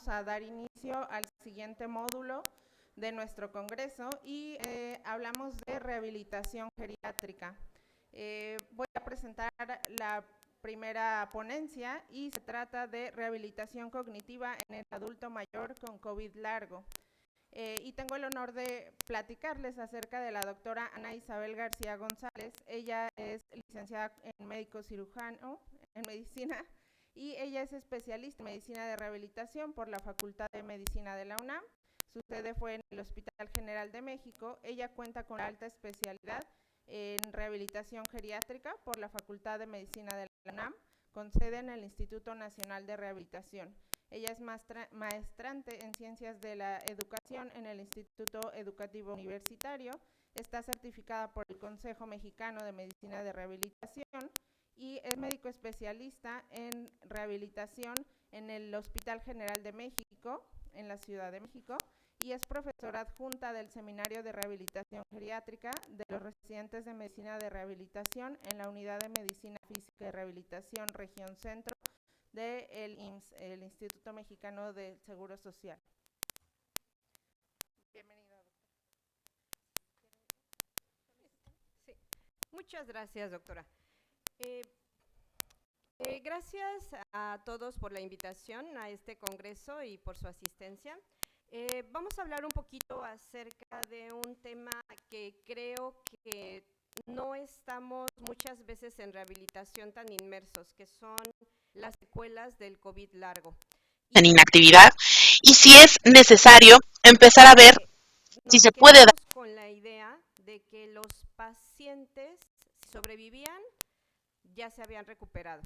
vamos a dar inicio al siguiente módulo de nuestro congreso y hablamos de rehabilitación geriátrica. Voy a presentar la primera ponencia y se trata de rehabilitación cognitiva en el adulto mayor con COVID largo. Y tengo el honor de platicarles acerca de la doctora Ana Isabel García González. Ella es licenciada en médico cirujano, en medicina, y ella es especialista en medicina de rehabilitación por la Facultad de Medicina de la UNAM. Su sede fue en el Hospital General de México. Ella cuenta con alta especialidad en rehabilitación geriátrica por la Facultad de Medicina de la UNAM, con sede en el Instituto Nacional de Rehabilitación. Ella es maestrante en Ciencias de la Educación en el Instituto Educativo Universitario. Está certificada por el Consejo Mexicano de Medicina de Rehabilitación y es médico especialista en rehabilitación en el Hospital General de México, en la Ciudad de México, y es profesora adjunta del Seminario de Rehabilitación Geriátrica de los residentes de Medicina de Rehabilitación en la Unidad de Medicina Física y Rehabilitación Región Centro del IMSS, el Instituto Mexicano del Seguro Social. Bienvenida, doctora. Sí. Muchas gracias, doctora. Gracias a todos por la invitación a este congreso y por su asistencia. Vamos a hablar un poquito acerca de un tema que creo que no estamos muchas veces en rehabilitación tan inmersos, que son las secuelas del COVID largo. En inactividad, y si es necesario empezar a ver si se puede dar. Con la idea de que los pacientes, si sobrevivían, ya se habían recuperado.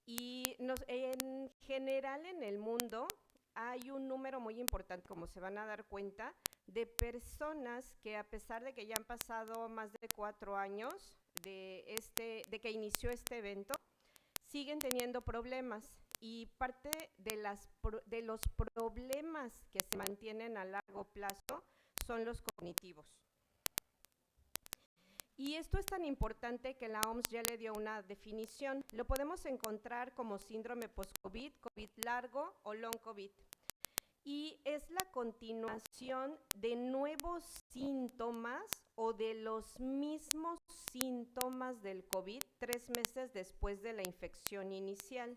Y en general en el mundo hay un número muy importante, como se van a dar cuenta, de personas que a pesar de que ya han pasado más de 4 años de que inició este evento, siguen teniendo problemas. Y parte de los problemas que se mantienen a largo plazo son los cognitivos. Y esto es tan importante que la OMS ya le dio una definición. Lo podemos encontrar como síndrome post-COVID, COVID largo o long COVID. Y es la continuación de nuevos síntomas o de los mismos síntomas del COVID 3 meses después de la infección inicial.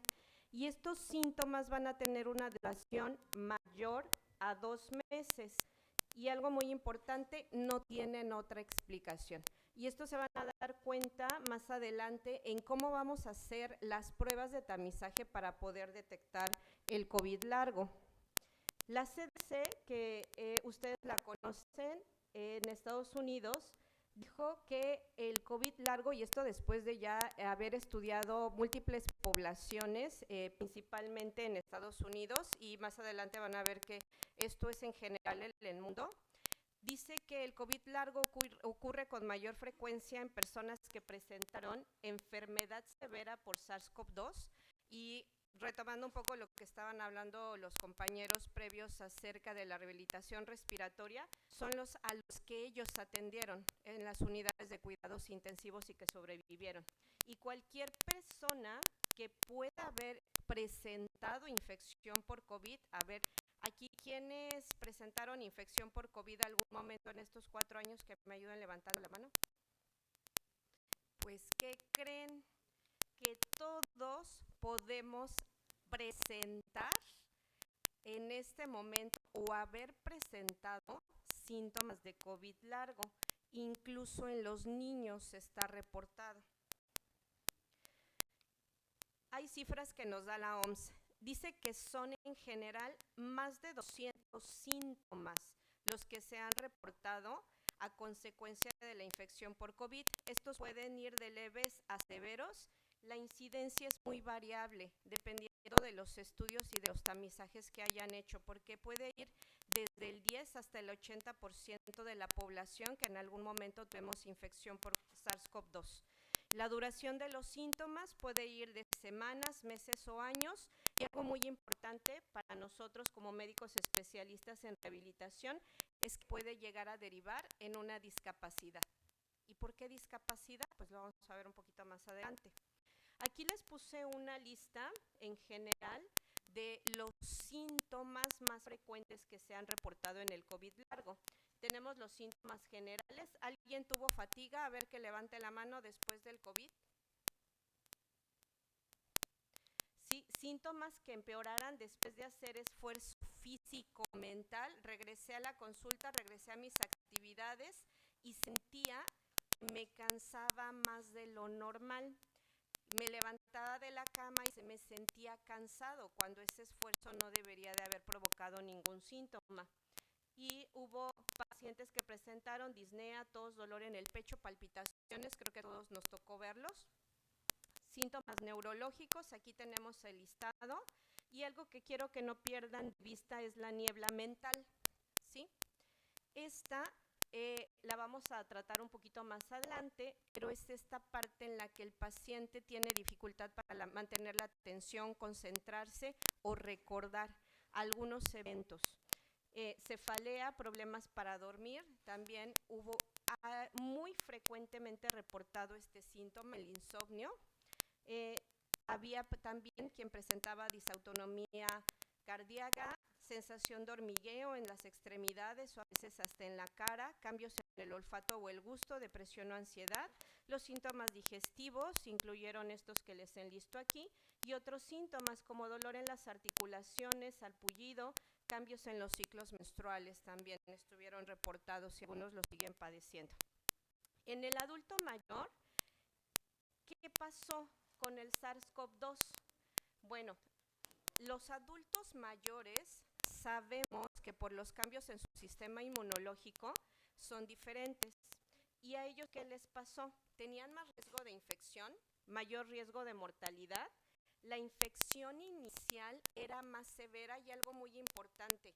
Y estos síntomas van a tener una duración mayor a 2 meses. Y algo muy importante, no tienen otra explicación. Y esto se van a dar cuenta más adelante en cómo vamos a hacer las pruebas de tamizaje para poder detectar el COVID largo. La CDC, que ustedes la conocen en Estados Unidos, dijo que el COVID largo, y esto después de ya haber estudiado múltiples poblaciones, principalmente en Estados Unidos, y más adelante van a ver que esto es en general en el mundo, dice que el COVID largo ocurre con mayor frecuencia en personas que presentaron enfermedad severa por SARS-CoV-2 y retomando un poco lo que estaban hablando los compañeros previos acerca de la rehabilitación respiratoria, son a los que ellos atendieron en las unidades de cuidados intensivos y que sobrevivieron. Y cualquier persona que pueda haber presentado infección por COVID, a ver, aquí, ¿quiénes presentaron infección por COVID algún momento en estos 4 años que me ayuden levantando la mano? Pues, ¿qué creen? Que todos podemos presentar en este momento o haber presentado síntomas de COVID largo. Incluso en los niños está reportado. Hay cifras que nos da la OMS. Dice que son en general más de 200 síntomas los que se han reportado a consecuencia de la infección por COVID. Estos pueden ir de leves a severos. La incidencia es muy variable, dependiendo de los estudios y de los tamizajes que hayan hecho, porque puede ir desde el 10 hasta el 80% de la población que en algún momento tuvimos infección por SARS-CoV-2. La duración de los síntomas puede ir de semanas, meses o años. Y algo muy importante para nosotros como médicos especialistas en rehabilitación es que puede llegar a derivar en una discapacidad. ¿Y por qué discapacidad? Pues lo vamos a ver un poquito más adelante. Aquí les puse una lista en general de los síntomas más frecuentes que se han reportado en el COVID largo. Tenemos los síntomas generales. ¿Alguien tuvo fatiga? A ver, que levante la mano después del COVID. Sí, síntomas que empeoraran después de hacer esfuerzo físico, mental. Regresé a la consulta, regresé a mis actividades y sentía que me cansaba más de lo normal. Me levantaba de la cama y me sentía cansado, cuando ese esfuerzo no debería de haber provocado ningún síntoma. Y hubo pacientes que presentaron disnea, tos, dolor en el pecho, palpitaciones, creo que a todos nos tocó verlos. Síntomas neurológicos, aquí tenemos el listado. Y algo que quiero que no pierdan de vista es la niebla mental, ¿sí? Esta la vamos a tratar un poquito más adelante, pero es esta parte en la que el paciente tiene dificultad para mantener la atención, concentrarse o recordar algunos eventos. Cefalea, problemas para dormir, también hubo muy frecuentemente reportado este síntoma, el insomnio. Había también quien presentaba disautonomía cardíaca, sensación de hormigueo en las extremidades o a veces hasta en la cara, cambios en el olfato o el gusto, depresión o ansiedad. Los síntomas digestivos incluyeron estos que les enlisto aquí y otros síntomas como dolor en las articulaciones, sarpullido, cambios en los ciclos menstruales también estuvieron reportados y algunos los siguen padeciendo. En el adulto mayor, ¿qué pasó con el SARS-CoV-2? Bueno, los adultos mayores sabemos que por los cambios en su sistema inmunológico son diferentes. ¿Y a ellos qué les pasó? Tenían más riesgo de infección, mayor riesgo de mortalidad. La infección inicial era más severa y algo muy importante.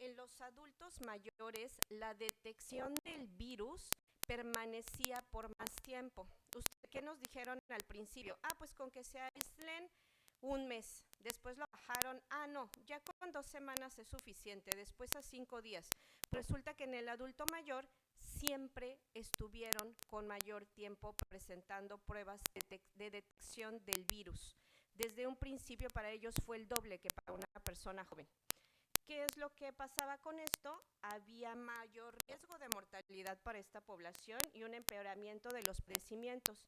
En los adultos mayores, la detección del virus permanecía por más tiempo. ¿Qué nos dijeron al principio? Pues con que se aíslen un mes, después lo bajaron, no, ya con 2 semanas es suficiente, después a 5 días. Resulta que en el adulto mayor siempre estuvieron con mayor tiempo presentando pruebas de detección del virus. Desde un principio para ellos fue el doble que para una persona joven. ¿Qué es lo que pasaba con esto? Había mayor riesgo de mortalidad para esta población y un empeoramiento de los padecimientos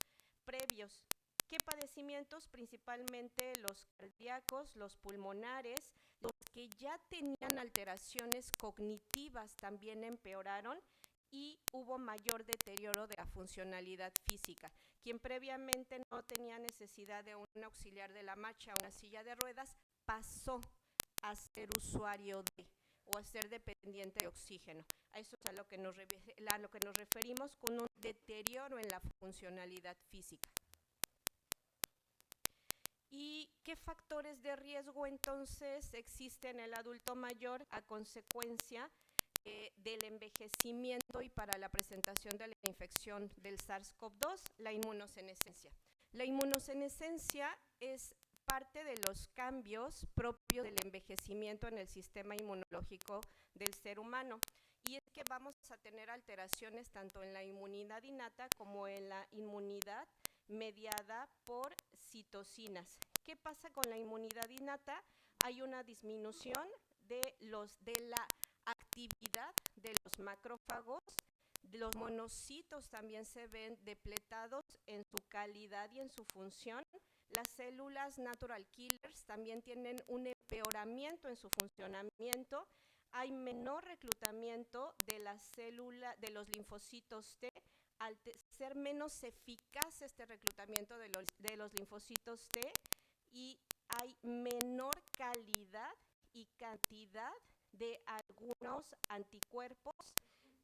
previos. ¿Qué padecimientos? Principalmente los cardíacos, los pulmonares, los que ya tenían alteraciones cognitivas también empeoraron y hubo mayor deterioro de la funcionalidad física. Quien previamente no tenía necesidad de un auxiliar de la marcha o una silla de ruedas, pasó a ser usuario o a ser dependiente de oxígeno. A eso es a lo que nos referimos con un deterioro en la funcionalidad física. ¿Y qué factores de riesgo entonces existen en el adulto mayor a consecuencia del envejecimiento y para la presentación de la infección del SARS-CoV-2? La inmunosenescencia. La inmunosenescencia es parte de los cambios propios del envejecimiento en el sistema inmunológico del ser humano. Y es que vamos a tener alteraciones tanto en la inmunidad innata como en la inmunidad mediada por citocinas. ¿Qué pasa con la inmunidad innata? Hay una disminución de la actividad de los macrófagos. Los monocitos también se ven depletados en su calidad y en su función. Las células natural killers también tienen un empeoramiento en su funcionamiento. Hay menor reclutamiento de los linfocitos T. Al ser menos eficaz este reclutamiento de los linfocitos T, y hay menor calidad y cantidad de algunos anticuerpos,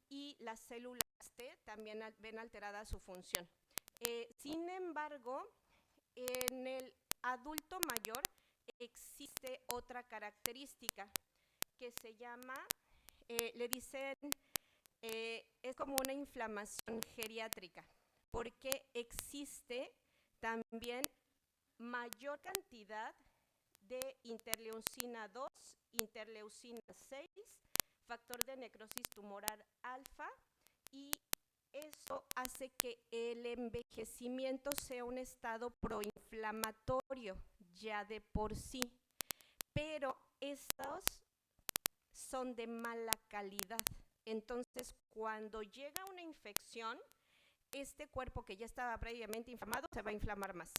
y las células T también ven alterada su función. Sin embargo, en el adulto mayor existe otra característica que se llama, le dicen, es como una inflamación geriátrica, porque existe también mayor cantidad de interleucina 2, interleucina 6, factor de necrosis tumoral alfa, y eso hace que el envejecimiento sea un estado proinflamatorio ya de por sí. pero estos son de mala calidad. Entonces, cuando llega una infección, este cuerpo que ya estaba previamente inflamado se va a inflamar más,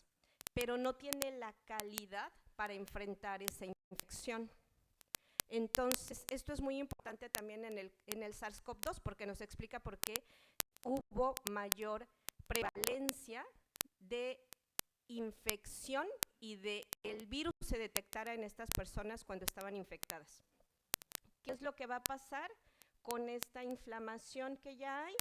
pero no tiene la calidad para enfrentar esa infección. Entonces, esto es muy importante también en el SARS-CoV-2 porque nos explica por qué hubo mayor prevalencia de infección y de el virus se detectara en estas personas cuando estaban infectadas. ¿Qué es lo que va a pasar con esta inflamación que ya hay?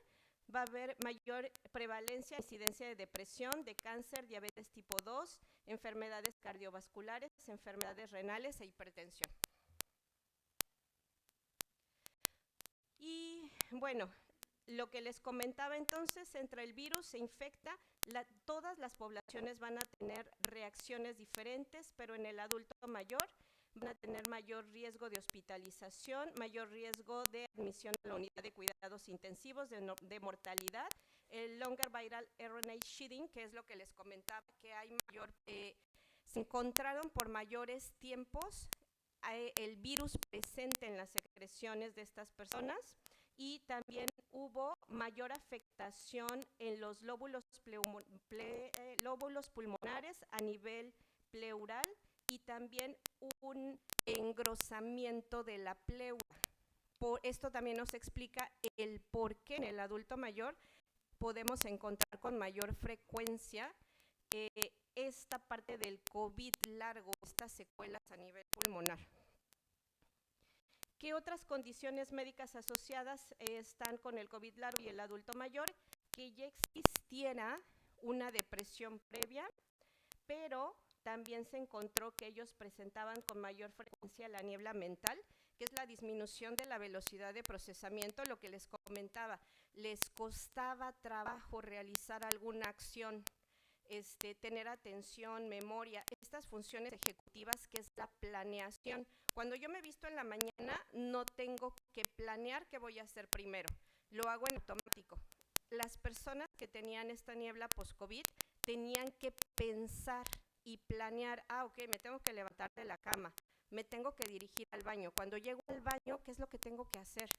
Va a haber mayor prevalencia, incidencia de depresión, de cáncer, diabetes tipo 2, enfermedades cardiovasculares, enfermedades renales e hipertensión. Y bueno, lo que les comentaba entonces, entre el virus se infecta, todas las poblaciones van a tener reacciones diferentes, pero en el adulto mayor van a tener mayor riesgo de hospitalización, mayor riesgo de admisión a la unidad de cuidados intensivos, de mortalidad. El longer viral RNA shedding, que es lo que les comentaba, que hay mayor, se encontraron por mayores tiempos el virus presente en las secreciones de estas personas y también hubo mayor afectación en los lóbulos pulmonares a nivel pleural y también un engrosamiento de la pleura. Esto también nos explica el por qué en el adulto mayor podemos encontrar con mayor frecuencia esta parte del COVID largo, estas secuelas a nivel pulmonar. ¿Qué otras condiciones médicas asociadas están con el COVID largo y el adulto mayor? Que ya existiera una depresión previa, pero también se encontró que ellos presentaban con mayor frecuencia la niebla mental, que es la disminución de la velocidad de procesamiento, lo que les comentaba, les costaba trabajo realizar alguna acción, tener atención, memoria, estas funciones ejecutivas que es la planeación. Cuando yo me visto en la mañana, no tengo que planear qué voy a hacer primero, lo hago en automático. Las personas que tenían esta niebla post-COVID tenían que pensar y planear, ok, me tengo que levantar de la cama, me tengo que dirigir al baño. Cuando llego al baño, ¿qué es lo que tengo que hacer?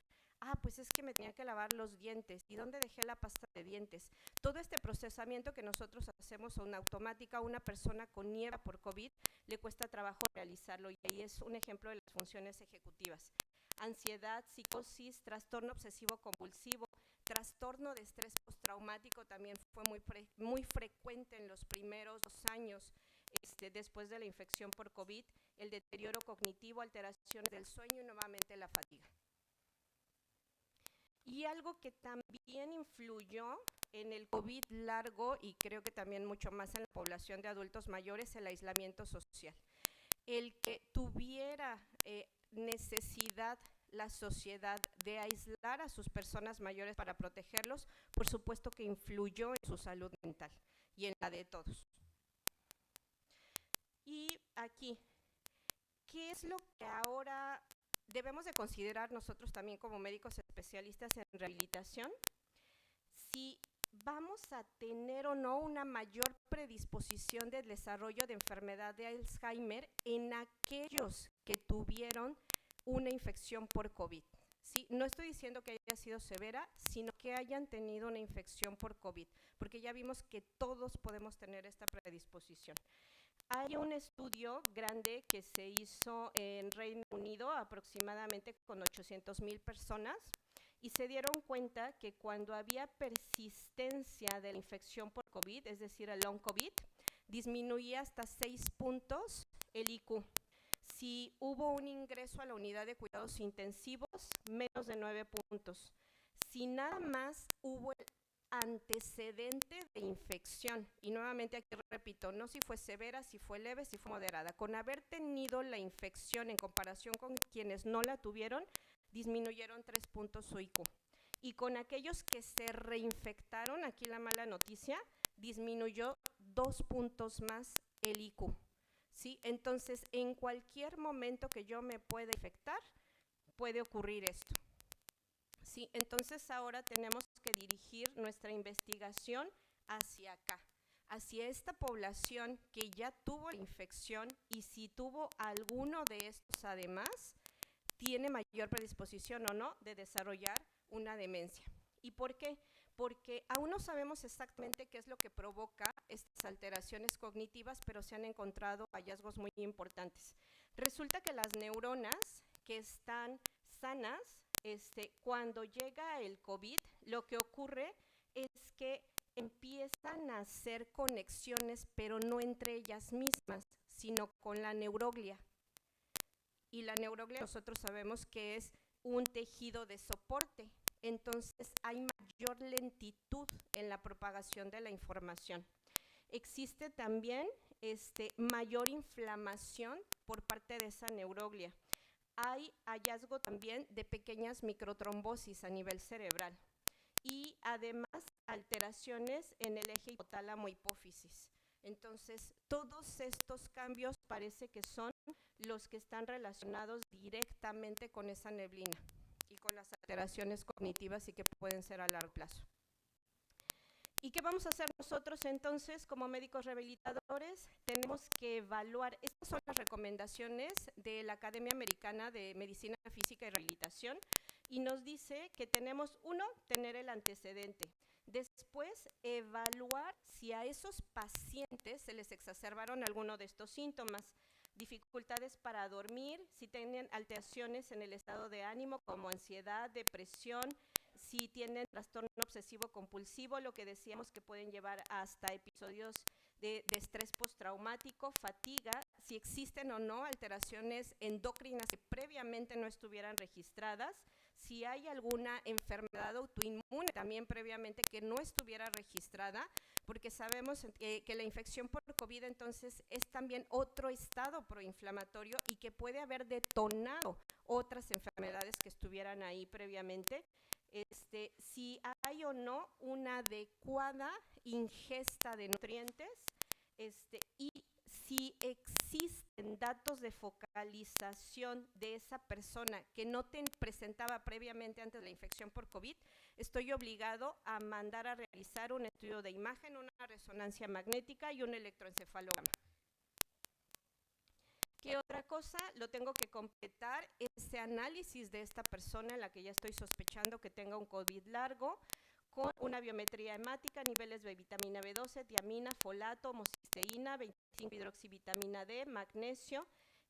Pues es que me tenía que lavar los dientes. ¿Y dónde dejé la pasta de dientes? Todo este procesamiento que nosotros hacemos en automática a una persona con niebla por COVID le cuesta trabajo realizarlo y ahí es un ejemplo de las funciones ejecutivas. Ansiedad, psicosis, trastorno obsesivo compulsivo, trastorno de estrés postraumático también fue muy frecuente en los primeros 2 años después de la infección por COVID, el deterioro cognitivo, alteraciones del sueño y nuevamente la fatiga. Y algo que también influyó en el COVID largo y creo que también mucho más en la población de adultos mayores, el aislamiento social. El que tuviera necesidad la sociedad de aislar a sus personas mayores para protegerlos, por supuesto que influyó en su salud mental y en la de todos. Y aquí, ¿qué es lo que ahora debemos de considerar nosotros también como médicos especialistas en rehabilitación? Si vamos a tener o no una mayor predisposición del desarrollo de enfermedad de Alzheimer en aquellos que tuvieron una infección por COVID. ¿Sí? No estoy diciendo que haya sido severa, sino que hayan tenido una infección por COVID, porque ya vimos que todos podemos tener esta predisposición. Hay un estudio grande que se hizo en Reino Unido, aproximadamente con 800,000 personas, y se dieron cuenta que cuando había persistencia de la infección por COVID, es decir, el long COVID, disminuía hasta 6 puntos el IQ. Si hubo un ingreso a la unidad de cuidados intensivos, menos de 9 puntos. Si nada más hubo el antecedente de infección, y nuevamente aquí repito, no si fue severa, si fue leve, si fue moderada, con haber tenido la infección en comparación con quienes no la tuvieron, disminuyeron 3 puntos su IQ. Y con aquellos que se reinfectaron, aquí la mala noticia, disminuyó 2 puntos más el IQ. ¿Sí? Entonces, en cualquier momento que yo me pueda infectar, puede ocurrir esto. ¿Sí? Entonces, ahora tenemos que dirigir nuestra investigación hacia acá, hacia esta población que ya tuvo la infección y si tuvo alguno de estos además, tiene mayor predisposición o no de desarrollar una demencia. ¿Y por qué? Porque aún no sabemos exactamente qué es lo que provoca estas alteraciones cognitivas, pero se han encontrado hallazgos muy importantes. Resulta que las neuronas que están sanas, cuando llega el COVID, lo que ocurre es que empiezan a hacer conexiones, pero no entre ellas mismas, sino con la neuroglia. Y la neuroglia nosotros sabemos que es un tejido de soporte, entonces hay mayor lentitud en la propagación de la información. Existe también mayor inflamación por parte de esa neuroglia. Hay hallazgo también de pequeñas microtrombosis a nivel cerebral y además alteraciones en el eje hipotálamo-hipófisis. Entonces, todos estos cambios parece que son los que están relacionados directamente con esa neblina y con las alteraciones cognitivas y que pueden ser a largo plazo. ¿Y qué vamos a hacer nosotros entonces como médicos rehabilitadores? Tenemos que evaluar, estas son las recomendaciones de la Academia Americana de Medicina Física y Rehabilitación, y nos dice que tenemos, uno, tener el antecedente. Después, evaluar si a esos pacientes se les exacerbaron alguno de estos síntomas, dificultades para dormir, si tienen alteraciones en el estado de ánimo como ansiedad, depresión, si tienen trastorno obsesivo compulsivo, lo que decíamos que pueden llevar hasta episodios de estrés postraumático, fatiga, si existen o no alteraciones endocrinas que previamente no estuvieran registradas, si hay alguna enfermedad autoinmune también previamente que no estuviera registrada, porque sabemos que la infección por COVID entonces es también otro estado proinflamatorio y que puede haber detonado otras enfermedades que estuvieran ahí previamente. Si hay o no una adecuada ingesta de nutrientes, y si existen datos de focalización de esa persona que no presentaba previamente antes de la infección por COVID, estoy obligado a mandar a realizar un estudio de imagen, una resonancia magnética y un electroencefalograma. ¿Qué otra cosa? Lo tengo que completar ese análisis de esta persona en la que ya estoy sospechando que tenga un COVID largo, con una biometría hemática, niveles de vitamina B12, tiamina, folato, homocisteína, 25-hidroxivitamina D, magnesio,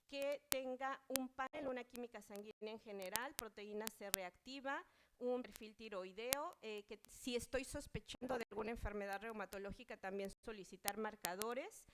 que tenga un panel, una química sanguínea en general, proteína C reactiva, un perfil tiroideo, que si estoy sospechando de alguna enfermedad reumatológica también solicitar marcadores,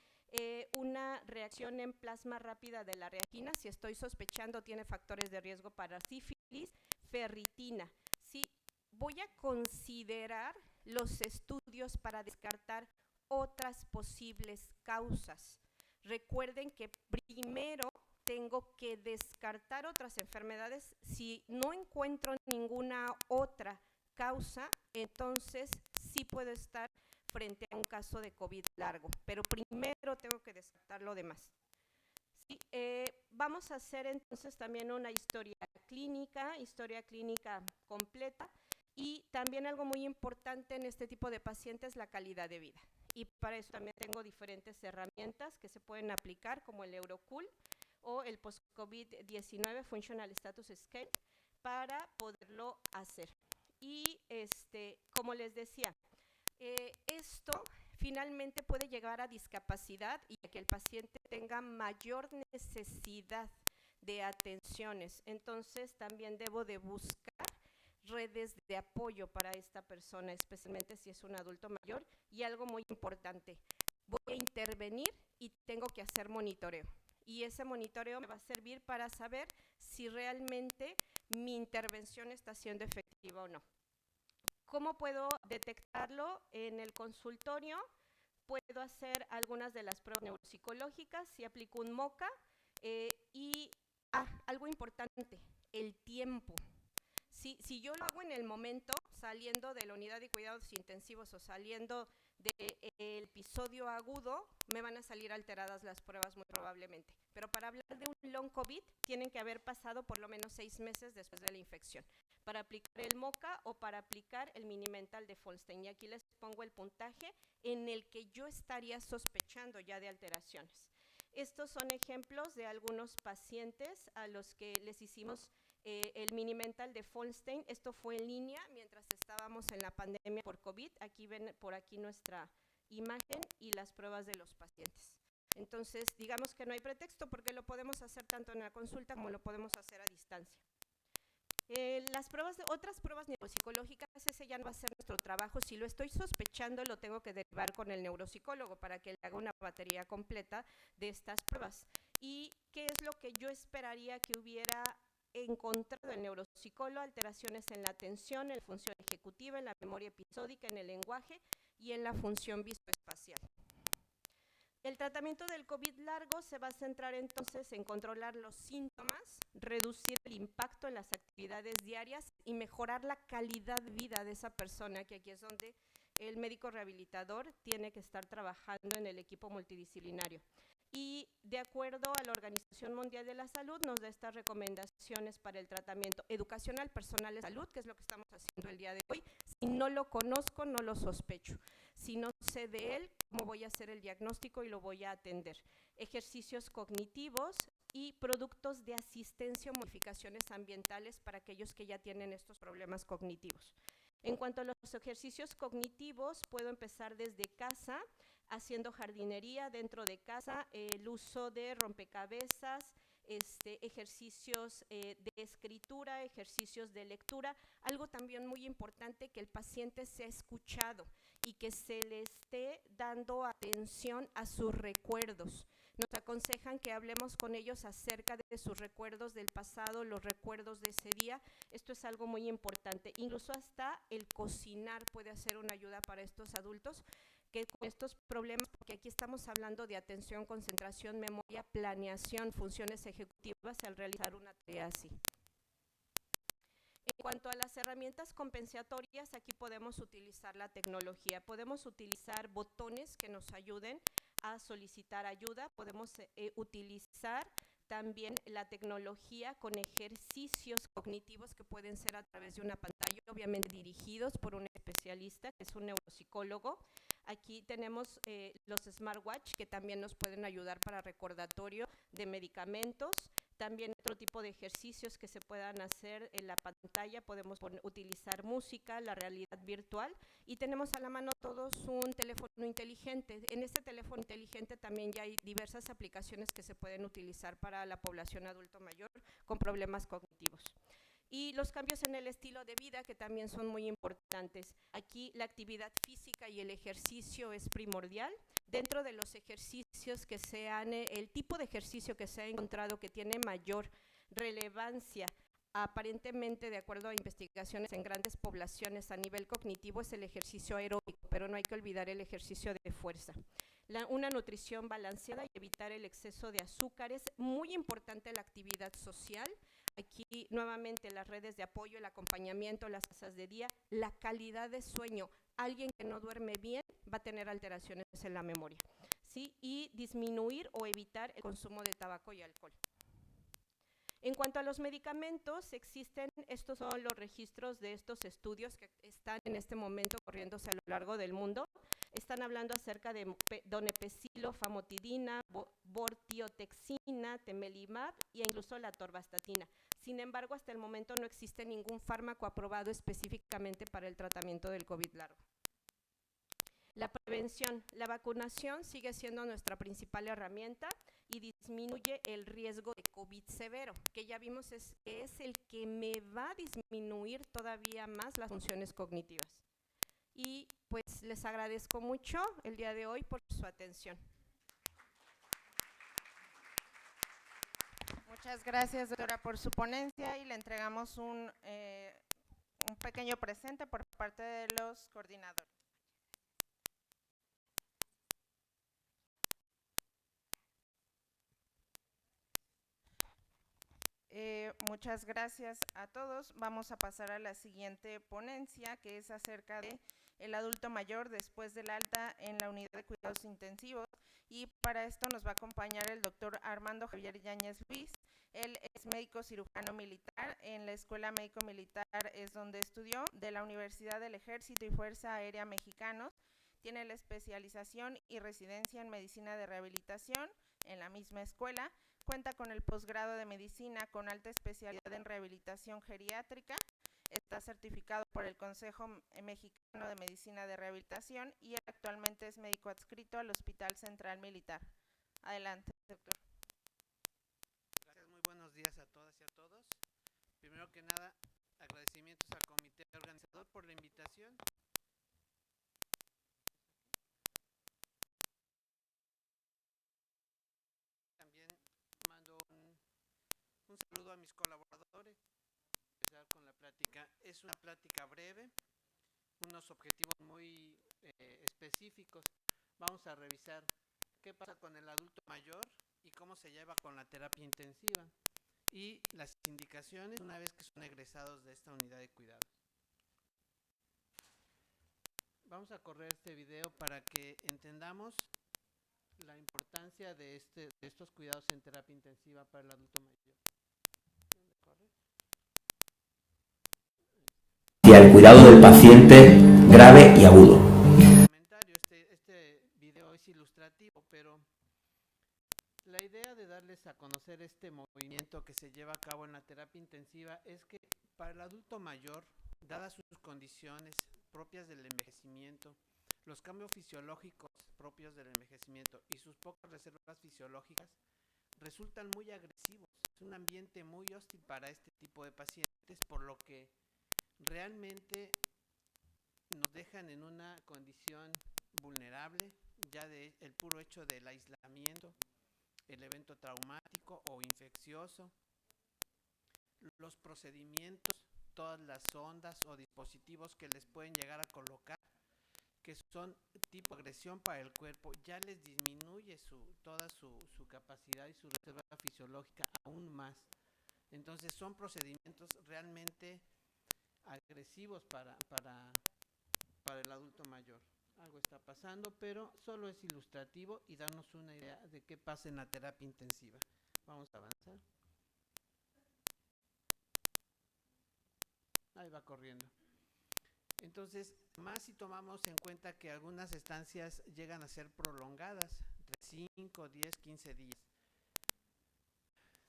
una reacción en plasma rápida de la reactina, si estoy sospechando tiene factores de riesgo para sífilis, ferritina. Si voy a considerar los estudios para descartar otras posibles causas. Recuerden que primero tengo que descartar otras enfermedades. Si no encuentro ninguna otra causa, entonces sí puedo estar frente a un caso de COVID largo, pero primero tengo que descartar lo demás. Sí, vamos a hacer entonces también una historia clínica completa, y también algo muy importante en este tipo de pacientes, la calidad de vida. Y para eso también tengo diferentes herramientas que se pueden aplicar, como el Eurocool o el Post-COVID-19 Functional Status Scale, para poderlo hacer. Y como les decía, esto finalmente puede llegar a discapacidad y a que el paciente tenga mayor necesidad de atenciones. Entonces también debo de buscar redes de apoyo para esta persona, especialmente si es un adulto mayor. Y algo muy importante, voy a intervenir y tengo que hacer monitoreo. Y ese monitoreo me va a servir para saber si realmente mi intervención está siendo efectiva o no. ¿Cómo puedo detectarlo en el consultorio? Puedo hacer algunas de las pruebas neuropsicológicas, si aplico un MOCA, y algo importante, el tiempo. Si yo lo hago en el momento, saliendo de la unidad de cuidados intensivos o saliendo del episodio agudo, me van a salir alteradas las pruebas muy probablemente. Pero para hablar de un long COVID, tienen que haber pasado por lo menos 6 meses después de la infección, para aplicar el MOCA o para aplicar el Mini-Mental de Folstein. Y aquí les pongo el puntaje en el que yo estaría sospechando ya de alteraciones. Estos son ejemplos de algunos pacientes a los que les hicimos el mini mental de Folstein. Esto fue en línea mientras estábamos en la pandemia por COVID. Aquí ven por aquí nuestra imagen y las pruebas de los pacientes. Entonces, digamos que no hay pretexto porque lo podemos hacer tanto en la consulta como lo podemos hacer a distancia. Las pruebas otras pruebas neuropsicológicas, ese ya no va a ser nuestro trabajo. Si lo estoy sospechando, lo tengo que derivar con el neuropsicólogo para que le haga una batería completa de estas pruebas. ¿Y qué es lo que yo esperaría que hubiera encontrado el neuropsicólogo? Alteraciones en la atención, en la función ejecutiva, en la memoria episódica, en el lenguaje y en la función visoespacial. El tratamiento del COVID largo se va a centrar entonces en controlar los síntomas, reducir el impacto en las actividades diarias y mejorar la calidad de vida de esa persona, que aquí es donde el médico rehabilitador tiene que estar trabajando en el equipo multidisciplinario. Y de acuerdo a la Organización Mundial de la Salud, nos da estas recomendaciones para el tratamiento. Educación al personal de salud, que es lo que estamos haciendo el día de hoy. Si no lo conozco, no lo sospecho. Si no sé de él, ¿cómo voy a hacer el diagnóstico y lo voy a atender? Ejercicios cognitivos y productos de asistencia o modificaciones ambientales para aquellos que ya tienen estos problemas cognitivos. En cuanto a los ejercicios cognitivos, puedo empezar desde casa, haciendo jardinería dentro de casa, el uso de rompecabezas, ejercicios de escritura, ejercicios de lectura. Algo también muy importante, que el paciente sea escuchado y que se le esté dando atención a sus recuerdos. Nos aconsejan que hablemos con ellos acerca de sus recuerdos del pasado, los recuerdos de ese día. Esto es algo muy importante. Incluso hasta el cocinar puede ser una ayuda para estos adultos que con estos problemas, porque aquí estamos hablando de atención, concentración, memoria, planeación, funciones ejecutivas al realizar una tarea así. En cuanto a las herramientas compensatorias, aquí podemos utilizar la tecnología, podemos utilizar botones que nos ayuden a solicitar ayuda, podemos utilizar también la tecnología con ejercicios cognitivos que pueden ser a través de una pantalla, obviamente dirigidos por un especialista, que es un neuropsicólogo. Aquí tenemos los smartwatch que también nos pueden ayudar para recordatorio de medicamentos. También otro tipo de ejercicios que se puedan hacer en la pantalla, podemos utilizar música, la realidad virtual, y tenemos a la mano todos un teléfono inteligente. En este teléfono inteligente también ya hay diversas aplicaciones que se pueden utilizar para la población adulto mayor con problemas cognitivos. Y los cambios en el estilo de vida, que también son muy importantes. Aquí la actividad física y el ejercicio es primordial. Dentro de los ejercicios que sean, el tipo de ejercicio que se ha encontrado que tiene mayor relevancia, aparentemente de acuerdo a investigaciones en grandes poblaciones a nivel cognitivo, es el ejercicio aeróbico, pero no hay que olvidar el ejercicio de fuerza. Una nutrición balanceada y evitar el exceso de azúcares. Muy importante la actividad social. Aquí nuevamente las redes de apoyo, el acompañamiento, las casas de día, la calidad de sueño. Alguien que no duerme bien va a tener alteraciones en la memoria, ¿sí? Y disminuir o evitar el consumo de tabaco y alcohol. En cuanto a los medicamentos, existen, estos son los registros de estos estudios que están en este momento corriéndose a lo largo del mundo. Están hablando acerca de donepezilo, famotidina, vortioxetina, temelimab e incluso la atorvastatina. Sin embargo, hasta el momento no existe ningún fármaco aprobado específicamente para el tratamiento del COVID largo. La prevención, la vacunación sigue siendo nuestra principal herramienta y disminuye el riesgo de COVID severo, que ya vimos es el que me va a disminuir todavía más las funciones cognitivas. Y pues les agradezco mucho el día de hoy por su atención. Muchas gracias, doctora, por su ponencia, y le entregamos un pequeño presente por parte de los coordinadores. Muchas gracias a todos. Vamos a pasar a la siguiente ponencia, que es acerca de el adulto mayor después del alta en la unidad de cuidados intensivos, y para esto nos va a acompañar el doctor Armando Javier Yáñez Luis. Él es médico cirujano militar, en la Escuela Médico Militar es donde estudió, de la Universidad del Ejército y Fuerza Aérea Mexicanos. Tiene la especialización y residencia en medicina de rehabilitación en la misma escuela. Cuenta con el posgrado de medicina con alta especialidad en rehabilitación geriátrica. Está certificado por el Consejo Mexicano de Medicina de Rehabilitación y actualmente es médico adscrito al Hospital Central Militar. Adelante, doctor. Gracias, muy buenos días a todas y a todos. Primero que nada, agradecimientos al comité organizador por la invitación. También mando un saludo a mis colaboradores. Empezar con la plática. Es una plática breve, unos objetivos muy específicos. Vamos a revisar qué pasa con el adulto mayor y cómo se lleva con la terapia intensiva y las indicaciones una vez que son egresados de esta unidad de cuidados. Vamos a correr este video para que entendamos la importancia de estos cuidados en terapia intensiva para el adulto mayor. ¿Dónde corre? Y al cuidado del paciente grave y agudo. Este video es ilustrativo, pero la idea de darles a conocer este movimiento que se lleva a cabo en la terapia intensiva es que para el adulto mayor, dadas sus condiciones propias del envejecimiento, los cambios fisiológicos propios del envejecimiento y sus pocas reservas fisiológicas, resultan muy agresivos. Es un ambiente muy hostil para este tipo de pacientes, por lo que realmente nos dejan en una condición vulnerable, ya de el puro hecho del aislamiento, el evento traumático o infeccioso, los procedimientos, todas las sondas o dispositivos que les pueden llegar a colocar, que son tipo agresión para el cuerpo, ya les disminuye toda su capacidad y su reserva fisiológica aún más. Entonces son procedimientos realmente agresivos para el adulto mayor. Algo está pasando, pero solo es ilustrativo y darnos una idea de qué pasa en la terapia intensiva. Vamos a avanzar. Ahí va corriendo. Entonces, más si tomamos en cuenta que algunas estancias llegan a ser prolongadas, de 5, 10, 15 días.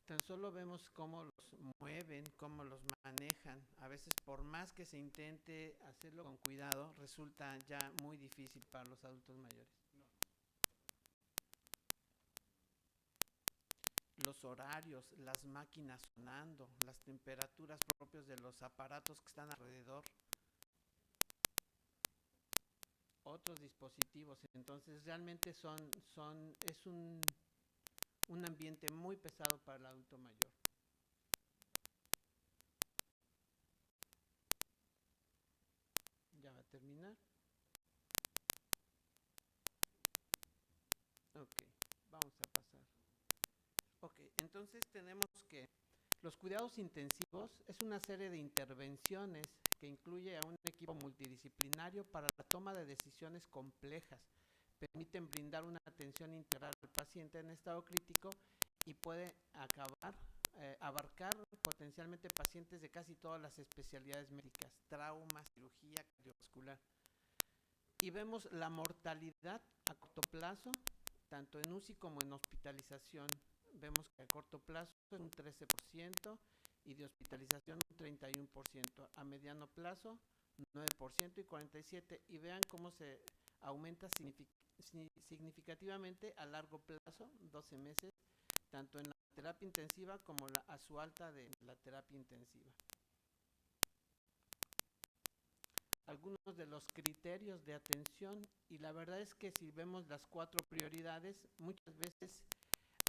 Tan solo vemos cómo los mueven, cómo los manejan. A veces, por más que se intente hacerlo con cuidado, resulta ya muy difícil para los adultos mayores. Los horarios, las máquinas sonando, las temperaturas propias de los aparatos que están alrededor, otros dispositivos. Entonces realmente es un ambiente muy pesado para el adulto mayor. Ya va a terminar. Ok, vamos a pasar. Ok, entonces tenemos que los cuidados intensivos es una serie de intervenciones que incluye a un equipo multidisciplinario para la toma de decisiones complejas. Permiten brindar una atención integral al paciente en estado crítico y puede abarcar potencialmente pacientes de casi todas las especialidades médicas, trauma, cirugía, cardiovascular. Y vemos la mortalidad a corto plazo, tanto en UCI como en hospitalización. Vemos que a corto plazo es un 13% y de hospitalización un 31%, a mediano plazo 9% y 47%, y vean cómo se aumenta significativamente a largo plazo, 12 meses, tanto en la terapia intensiva como a su alta de la terapia intensiva. Algunos de los criterios de atención, y la verdad es que si vemos las 4 prioridades, muchas veces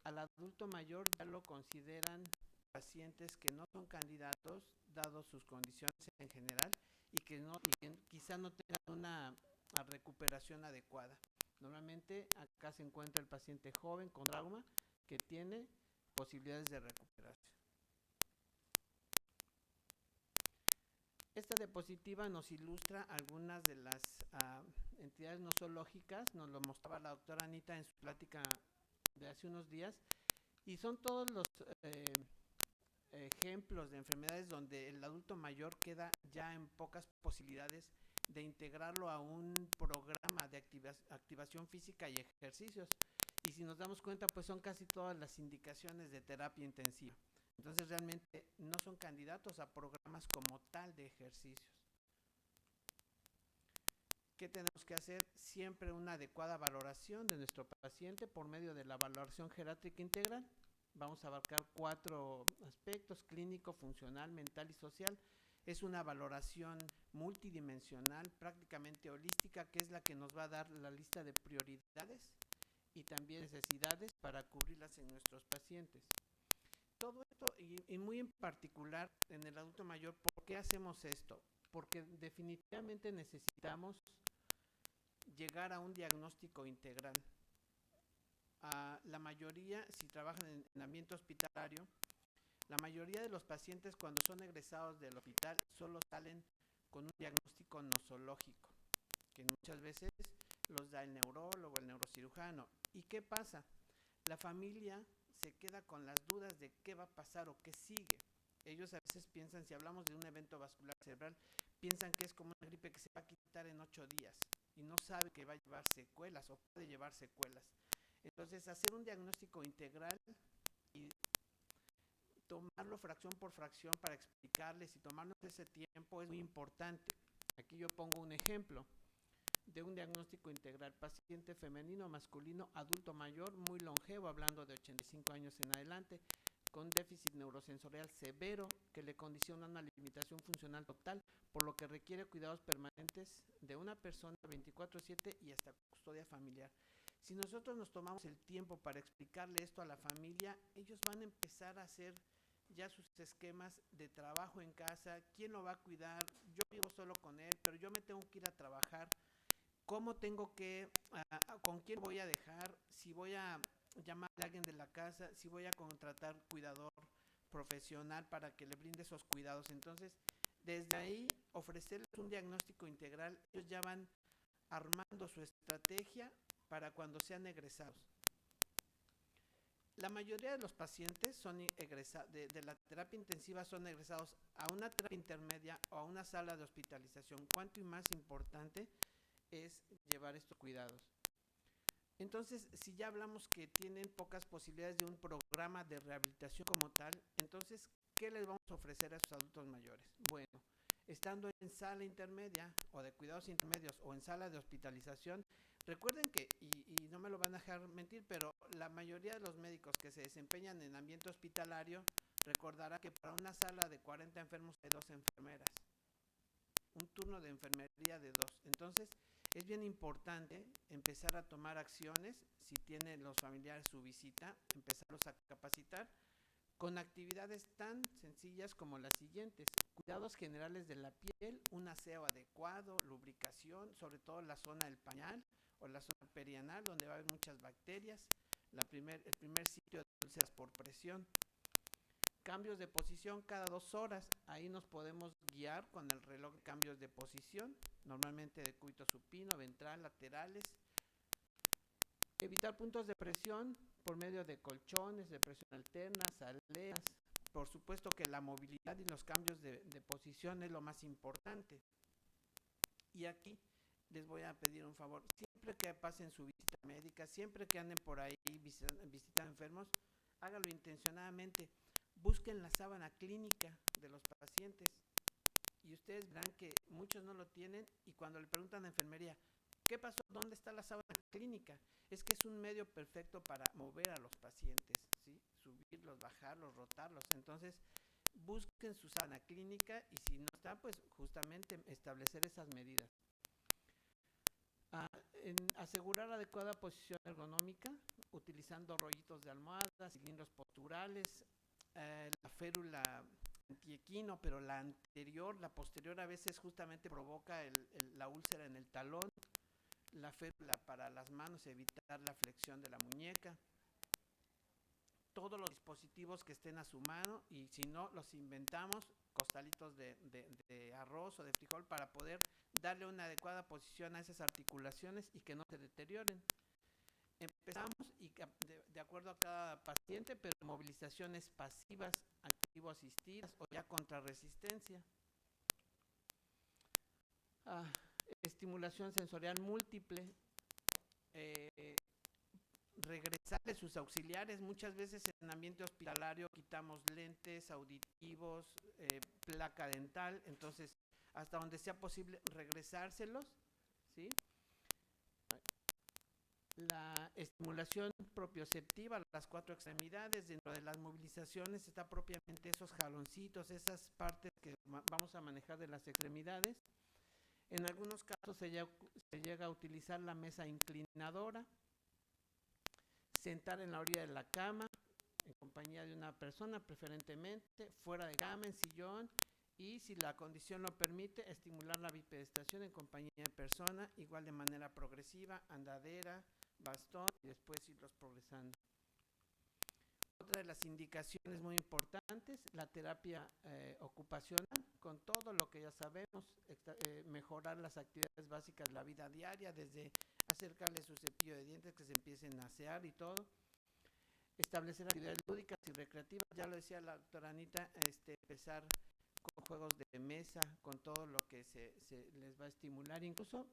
al adulto mayor ya lo consideran pacientes que no son candidatos, dado sus condiciones en general, y que quizá no tengan una recuperación adecuada. Normalmente acá se encuentra el paciente joven con trauma que tiene posibilidades de recuperación. Esta diapositiva nos ilustra algunas de las entidades nosológicas, nos lo mostraba la doctora Anita en su plática de hace unos días, y son todos ejemplos de enfermedades donde el adulto mayor queda ya en pocas posibilidades de integrarlo a un programa de activación física y ejercicios. Y si nos damos cuenta, pues son casi todas las indicaciones de terapia intensiva. Entonces realmente no son candidatos a programas como tal de ejercicios. ¿Qué tenemos que hacer? Siempre una adecuada valoración de nuestro paciente por medio de la valoración geriátrica integral. Vamos a abarcar 4 aspectos: clínico, funcional, mental y social. Es una valoración multidimensional, prácticamente holística, que es la que nos va a dar la lista de prioridades y también necesidades para cubrirlas en nuestros pacientes. Todo esto, y muy en particular en el adulto mayor, ¿por qué hacemos esto? Porque definitivamente necesitamos llegar a un diagnóstico integral. La mayoría, si trabajan en ambiente hospitalario, la mayoría de los pacientes cuando son egresados del hospital solo salen con un diagnóstico nosológico, que muchas veces los da el neurólogo, el neurocirujano. ¿Y qué pasa? La familia se queda con las dudas de qué va a pasar o qué sigue. Ellos a veces piensan, si hablamos de un evento vascular cerebral, piensan que es como una gripe que se va a quitar en 8 días y no saben que va a llevar secuelas o puede llevar secuelas. Entonces, hacer un diagnóstico integral y tomarlo fracción por fracción para explicarles y tomarnos ese tiempo es muy importante. Aquí yo pongo un ejemplo de un diagnóstico integral: paciente femenino, masculino, adulto mayor, muy longevo, hablando de 85 años en adelante, con déficit neurosensorial severo que le condiciona una limitación funcional total, por lo que requiere cuidados permanentes de una persona 24/7 y hasta custodia familiar. Si nosotros nos tomamos el tiempo para explicarle esto a la familia, ellos van a empezar a hacer ya sus esquemas de trabajo en casa. ¿Quién lo va a cuidar? Yo vivo solo con él, pero yo me tengo que ir a trabajar. ¿Cómo tengo que, con quién voy a dejar? Si voy a llamar a alguien de la casa, si voy a contratar cuidador profesional para que le brinde esos cuidados. Entonces, desde ahí, ofrecerles un diagnóstico integral, ellos ya van armando su estrategia para cuando sean egresados. La mayoría de los pacientes son de la terapia intensiva son egresados a una terapia intermedia o a una sala de hospitalización. Cuanto y más importante es llevar estos cuidados. Entonces, si ya hablamos que tienen pocas posibilidades de un programa de rehabilitación como tal, entonces, ¿qué les vamos a ofrecer a esos adultos mayores? Bueno, estando en sala intermedia o de cuidados intermedios o en sala de hospitalización, recuerden que, y no me lo van a dejar mentir, pero la mayoría de los médicos que se desempeñan en ambiente hospitalario recordará que para una sala de 40 enfermos hay 2 enfermeras, un turno de enfermería de 2. Entonces, es bien importante empezar a tomar acciones. Si tienen los familiares su visita, empezarlos a capacitar con actividades tan sencillas como las siguientes: cuidados generales de la piel, un aseo adecuado, lubricación, sobre todo la zona del pañal o la zona perianal, donde va a haber muchas bacterias, el primer sitio de úlceras por presión. Cambios de posición cada 2 horas, ahí nos podemos guiar con el reloj de cambios de posición, normalmente de cúbito supino, ventral, laterales. Evitar puntos de presión por medio de colchones, de presión alterna, saleas. Por supuesto que la movilidad y los cambios de posición es lo más importante. Y aquí les voy a pedir un favor: siempre que pasen su visita médica, siempre que anden por ahí visitando enfermos, hágalo intencionadamente. Busquen la sábana clínica de los pacientes y ustedes verán que muchos no lo tienen, y cuando le preguntan a enfermería, ¿qué pasó? ¿Dónde está la sábana clínica? Es que es un medio perfecto para mover a los pacientes, ¿sí? Subirlos, bajarlos, rotarlos. Entonces, busquen su sábana clínica y si no está, pues justamente establecer esas medidas. Asegurar adecuada posición ergonómica, utilizando rollitos de almohada, cilindros posturales, la férula antiequino, pero la anterior, la posterior a veces justamente provoca la úlcera en el talón. La férula para las manos, evitar la flexión de la muñeca. Todos los dispositivos que estén a su mano, y si no, los inventamos, costalitos de arroz o de frijol, para poder darle una adecuada posición a esas articulaciones y que no se deterioren. Empezamos y de acuerdo a cada paciente, pero movilizaciones pasivas, cognitivo asistidas o ya contra resistencia. Estimulación sensorial múltiple, regresarle sus auxiliares. Muchas veces en ambiente hospitalario quitamos lentes auditivos, placa dental, entonces hasta donde sea posible regresárselos, ¿sí? La estimulación propioceptiva, las 4 extremidades. Dentro de las movilizaciones está propiamente esos jaloncitos, esas partes que vamos a manejar de las extremidades. En algunos casos se llega a utilizar la mesa inclinadora, sentar en la orilla de la cama, en compañía de una persona preferentemente, fuera de cama, en sillón, y si la condición lo permite, estimular la bipedestación en compañía de persona, igual de manera progresiva, andadera, bastón, y después irlos progresando. Otra de las indicaciones muy importantes, la terapia ocupacional, con todo lo que ya sabemos, mejorar las actividades básicas de la vida diaria, desde acercarle su cepillo de dientes, que se empiecen a asear y todo. Establecer actividades lúdicas y recreativas, ya lo decía la doctora Anita, empezar con juegos de mesa, con todo lo que se les va a estimular, incluso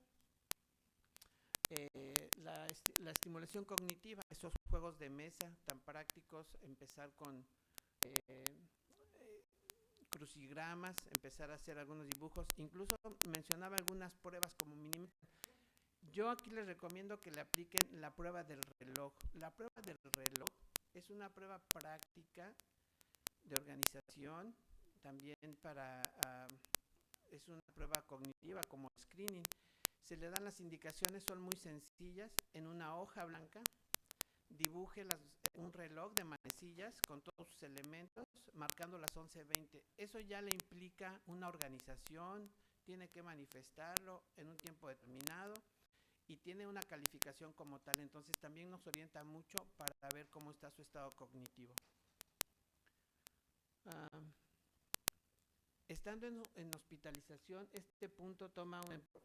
la estimulación cognitiva, esos juegos de mesa tan prácticos, empezar con crucigramas, empezar a hacer algunos dibujos, incluso mencionaba algunas pruebas como minimetal. Yo aquí les recomiendo que le apliquen la prueba del reloj. La prueba del reloj es una prueba práctica de organización, también es una prueba cognitiva como screening. Se le dan las indicaciones, son muy sencillas. En una hoja blanca dibuje un reloj de manecillas con todos sus elementos, marcando las 11:20. Eso ya le implica una organización, tiene que manifestarlo en un tiempo determinado y tiene una calificación como tal. Entonces también nos orienta mucho para ver cómo está su estado cognitivo. Estando en hospitalización, este punto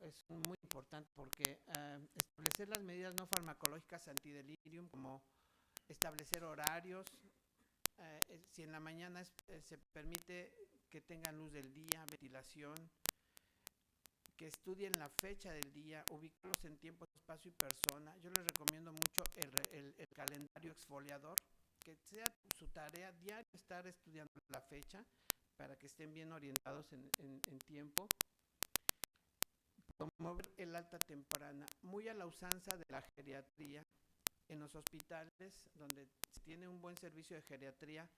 es muy importante porque establecer las medidas no farmacológicas antidelirium, como establecer horarios, si en la mañana se permite que tengan luz del día, ventilación, que estudien la fecha del día, ubicarlos en tiempo, espacio y persona. Yo les recomiendo mucho el calendario exfoliador, que sea su tarea diaria estar estudiando la fecha, para que estén bien orientados en tiempo. Promover el alta temprana, muy a la usanza de la geriatría. En los hospitales donde se tiene un buen servicio de geriatría,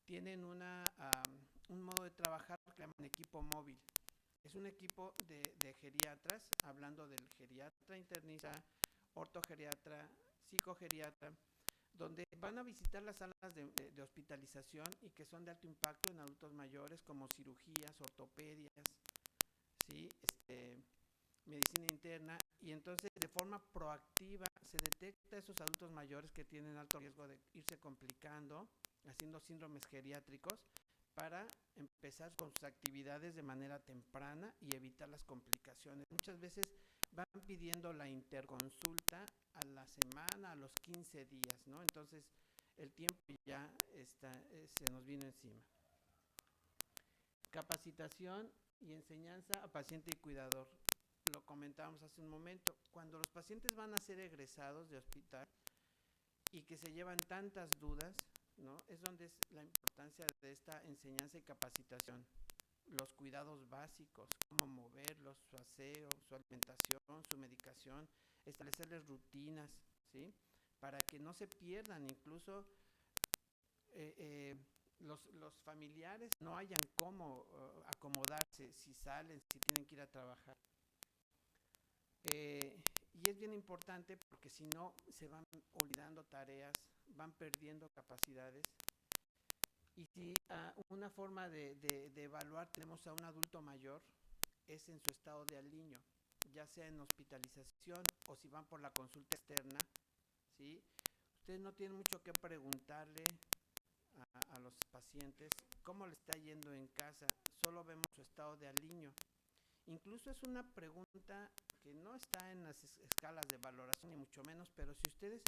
tienen un modo de trabajar que llaman equipo móvil. Es un equipo de geriatras, hablando del geriatra internista, ortogeriatra, psicogeriatra, donde van a visitar las salas de hospitalización y que son de alto impacto en adultos mayores, como cirugías, ortopedias, ¿sí? Medicina interna, y entonces de forma proactiva se detecta a esos adultos mayores que tienen alto riesgo de irse complicando, haciendo síndromes geriátricos, para empezar con sus actividades de manera temprana y evitar las complicaciones. Muchas veces van pidiendo la interconsulta a la semana, a los 15 días, ¿no? Entonces el tiempo ya se nos vino encima. Capacitación y enseñanza a paciente y cuidador. Lo comentábamos hace un momento. Cuando los pacientes van a ser egresados de hospital y que se llevan tantas dudas, ¿no? Es donde es la importancia de esta enseñanza y capacitación. Los cuidados básicos, cómo moverlos, su aseo, su alimentación, su medicación, establecerles rutinas, ¿sí? Para que no se pierdan, incluso los familiares no hayan cómo acomodarse si salen, si tienen que ir a trabajar. Y es bien importante porque si no se van olvidando tareas, van perdiendo capacidades. Y si una forma de evaluar tenemos a un adulto mayor es en su estado de aliño, ya sea en hospitalización o si van por la consulta externa, ¿sí? Ustedes no tienen mucho que preguntarle a los pacientes cómo le está yendo en casa, solo vemos su estado de aliño. Incluso es una pregunta que no está en las escalas de valoración ni mucho menos, pero si ustedes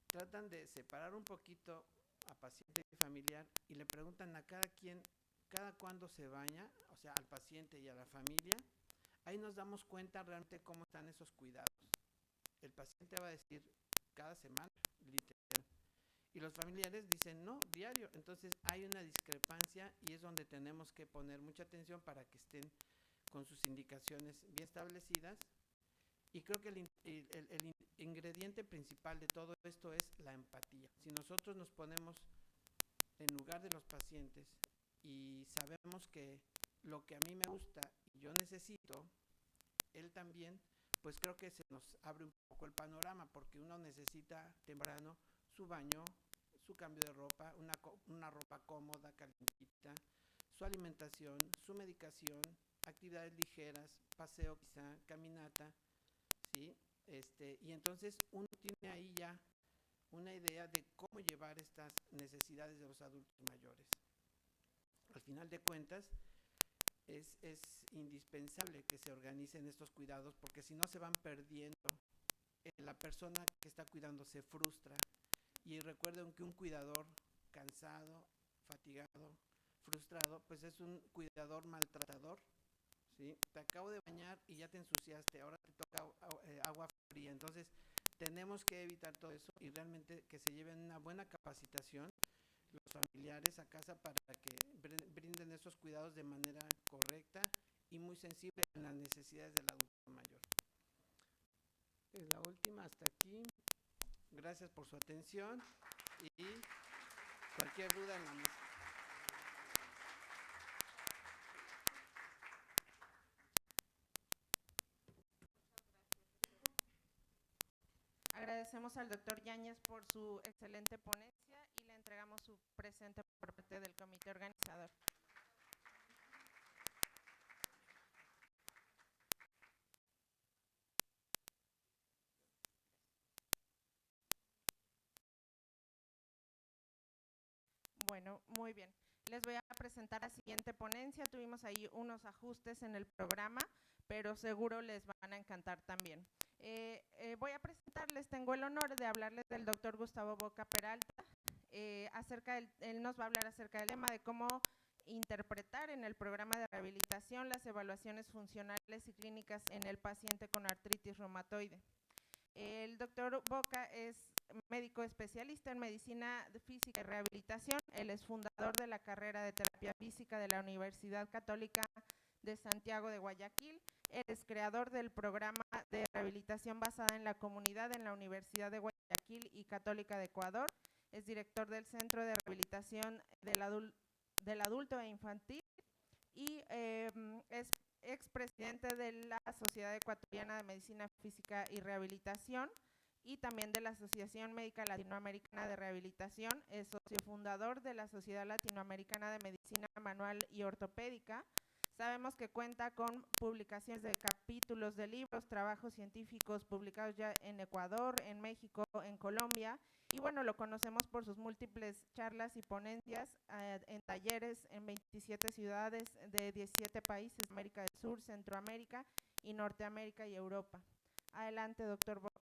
tratan de separar un poquito a paciente y familiar y le preguntan a cada quien cada cuándo se baña, o sea, al paciente y a la familia, ahí nos damos cuenta realmente cómo están esos cuidados. El paciente va a decir cada semana, literal. Y los familiares dicen no, diario. Entonces hay una discrepancia y es donde tenemos que poner mucha atención para que estén con sus indicaciones bien establecidas. Y creo que el ingrediente principal de todo esto es la empatía. Si nosotros nos ponemos en lugar de los pacientes y sabemos que lo que a mí me gusta y yo necesito, él también, pues creo que se nos abre un poco el panorama, porque uno necesita temprano su baño, su cambio de ropa, una ropa cómoda, calientita, su alimentación, su medicación, actividades ligeras, paseo quizá, caminata, ¿sí? Y entonces uno tiene ahí ya una idea de cómo llevar estas necesidades de los adultos mayores. Al final de cuentas, es indispensable que se organicen estos cuidados, porque si no se van perdiendo. La persona que está cuidando se frustra. Y recuerden que un cuidador cansado, fatigado, frustrado, pues es un cuidador maltratador, ¿sí? Te acabo de bañar y ya te ensuciaste, ahora te toca agua fría. Entonces tenemos que evitar todo eso y realmente que se lleven una buena capacitación los familiares a casa para que brinden esos cuidados de manera correcta y muy sensible a las necesidades del adulto mayor. Es la última, hasta aquí. Gracias por su atención y cualquier duda en la mesa. Agradecemos al doctor Yáñez por su excelente ponencia y le entregamos su presente por parte del comité organizador. Bueno, muy bien. Les voy a presentar la siguiente ponencia. Tuvimos ahí unos ajustes en el programa, pero seguro les van a encantar también. Voy a presentarles, tengo el honor de hablarles del doctor Gustavo Boca Peralta. Él nos va a hablar acerca del tema de cómo interpretar en el programa de rehabilitación las evaluaciones funcionales y clínicas en el paciente con artritis reumatoide. El doctor Boca es médico especialista en medicina física y rehabilitación. Él es fundador de la carrera de terapia física de la Universidad Católica de Santiago de Guayaquil. Él es creador del programa de rehabilitación basada en la comunidad en la Universidad de Guayaquil y Católica de Ecuador. Es director del Centro de Rehabilitación del Adulto e Infantil y es expresidente de la Sociedad Ecuatoriana de Medicina Física y Rehabilitación y también de la Asociación Médica Latinoamericana de Rehabilitación. Es socio fundador de la Sociedad Latinoamericana de Medicina Manual y Ortopédica. Sabemos que cuenta con publicaciones de capítulos de libros, trabajos científicos publicados ya en Ecuador, en México, en Colombia. Y bueno, lo conocemos por sus múltiples charlas y ponencias en talleres en 27 ciudades de 17 países, América del Sur, Centroamérica y Norteamérica y Europa. Adelante, doctor Boca.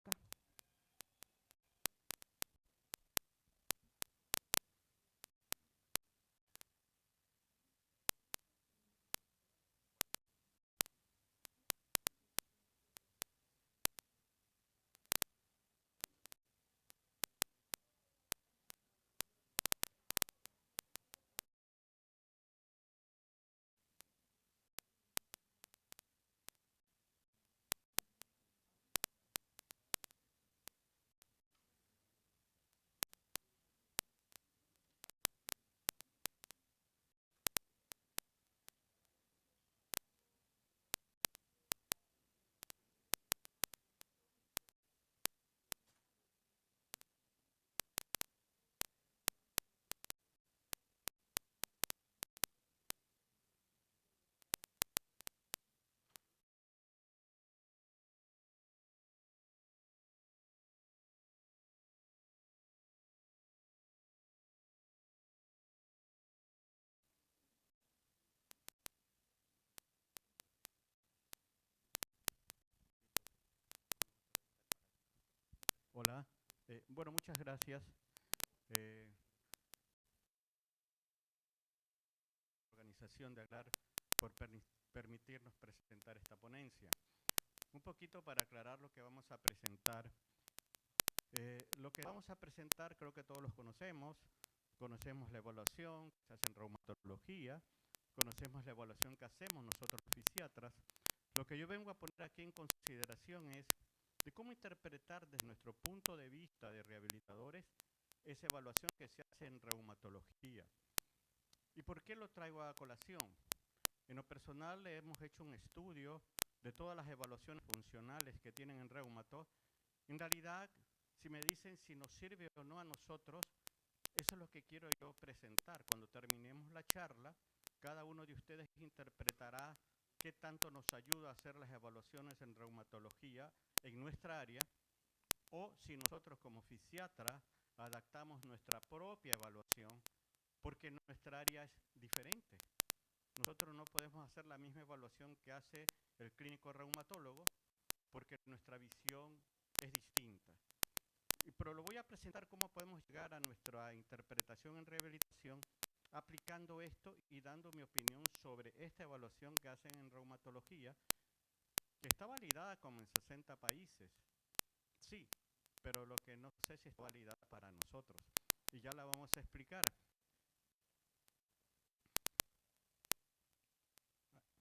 Hola, bueno, muchas gracias. invitación de hablar, por permitirnos presentar esta ponencia. Un poquito para aclarar lo que vamos a presentar. Lo que vamos a presentar creo que todos los conocemos. Conocemos la evaluación que se hace en reumatología, conocemos la evaluación que hacemos nosotros los fisiatras. Lo que yo vengo a poner aquí en consideración es de cómo interpretar desde nuestro punto de vista de rehabilitadores esa evaluación que se hace en reumatología. ¿Y por qué lo traigo a colación? En lo personal hemos hecho un estudio de todas las evaluaciones funcionales que tienen en reumato. En realidad, si me dicen si nos sirve o no a nosotros, eso es lo que quiero yo presentar. Cuando terminemos la charla, cada uno de ustedes interpretará qué tanto nos ayuda a hacer las evaluaciones en reumatología en nuestra área, o si nosotros como fisiatra adaptamos nuestra propia evaluación, porque nuestra área es diferente. Nosotros no podemos hacer la misma evaluación que hace el clínico reumatólogo, porque nuestra visión es distinta. Pero lo voy a presentar cómo podemos llegar a nuestra interpretación en rehabilitación aplicando esto y dando mi opinión sobre esta evaluación que hacen en reumatología, que está validada como en 60 países. Sí, pero lo que no sé si está validada para nosotros. Y ya la vamos a explicar.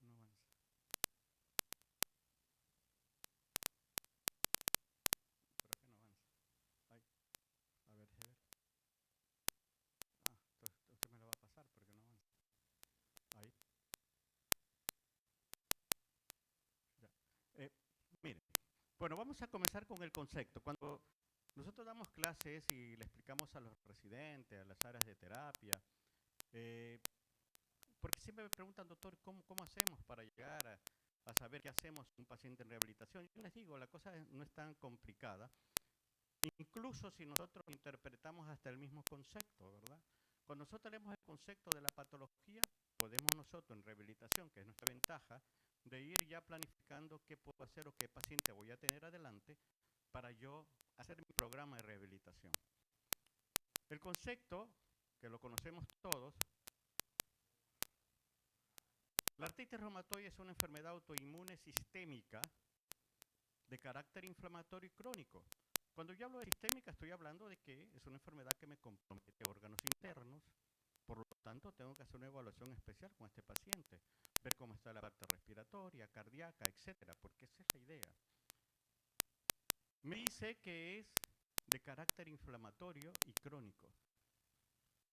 No avanza. ¿Por qué no avanza? Ay, a ver, a ver. Entonces usted me lo va a pasar porque no avanza. Ahí. Ya. Mire, bueno, vamos a comenzar con el concepto. Cuando nosotros damos clases y le explicamos a los residentes, a las áreas de terapia, porque siempre me preguntan, doctor, ¿cómo hacemos para llegar a saber qué hacemos un paciente en rehabilitación? Yo les digo, la cosa no es tan complicada. Incluso si nosotros interpretamos hasta el mismo concepto, ¿verdad? Cuando nosotros tenemos el concepto de la patología, podemos nosotros en rehabilitación, que es nuestra ventaja, de ir ya planificando qué puedo hacer o qué paciente voy a tener adelante para yo hacer mi programa de rehabilitación. El concepto, que lo conocemos todos, la artritis reumatoide es una enfermedad autoinmune sistémica de carácter inflamatorio y crónico. Cuando yo hablo de sistémica, estoy hablando de que es una enfermedad que me compromete órganos internos, por lo tanto tengo que hacer una evaluación especial con este paciente, ver cómo está la parte respiratoria, cardíaca, etcétera, porque esa es la idea. Me dice que es de carácter inflamatorio y crónico.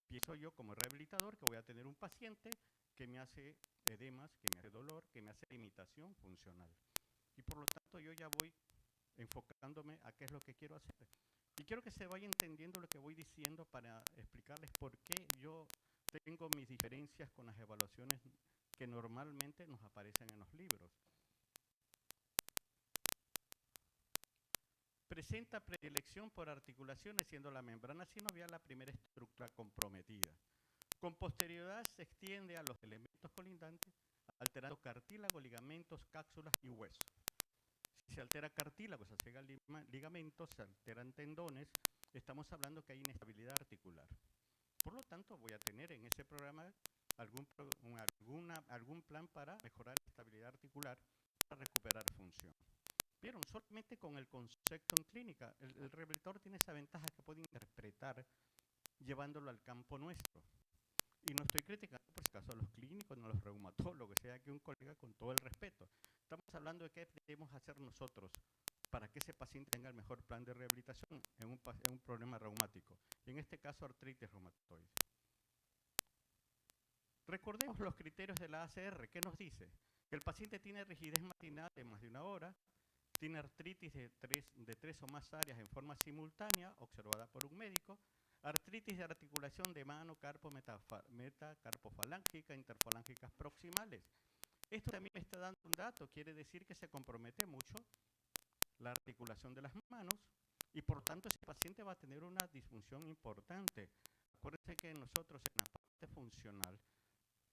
Pienso yo como rehabilitador que voy a tener un paciente que me hace edemas, que me hace dolor, que me hace limitación funcional. Y por lo tanto yo ya voy enfocándome a qué es lo que quiero hacer. Y quiero que se vaya entendiendo lo que voy diciendo para explicarles por qué yo tengo mis diferencias con las evaluaciones que normalmente nos aparecen en los libros. Presenta predilección por articulaciones, siendo la membrana sinovial la primera estructura comprometida. Con posterioridad se extiende a los elementos colindantes, alterando cartílago, ligamentos, cápsulas y hueso. Si se altera cartílago, se altera ligamentos, se alteran tendones, estamos hablando que hay inestabilidad articular. Por lo tanto, voy a tener en ese programa algún plan para mejorar la estabilidad articular, para recuperar función. Vieron, solamente con el concepto en clínica, el rehabilitador tiene esa ventaja que puede interpretar llevándolo al campo nuestro. Y no estoy criticando por si acaso a los clínicos, no a los reumatólogos, sea aquí un colega con todo el respeto. Estamos hablando de qué debemos hacer nosotros para que ese paciente tenga el mejor plan de rehabilitación en un problema reumático. Y en este caso, artritis reumatoide. Recordemos los criterios de la ACR. ¿Qué nos dice? Que el paciente tiene rigidez matinal de más de 1 hora, tiene artritis de 3 o más áreas en forma simultánea, observada por un médico, artritis de articulación de mano, carpo, metacarpofalángica, interfalángicas proximales. Esto también me está dando un dato, quiere decir que se compromete mucho la articulación de las manos y por tanto ese paciente va a tener una disfunción importante. Acuérdense que nosotros en la parte funcional,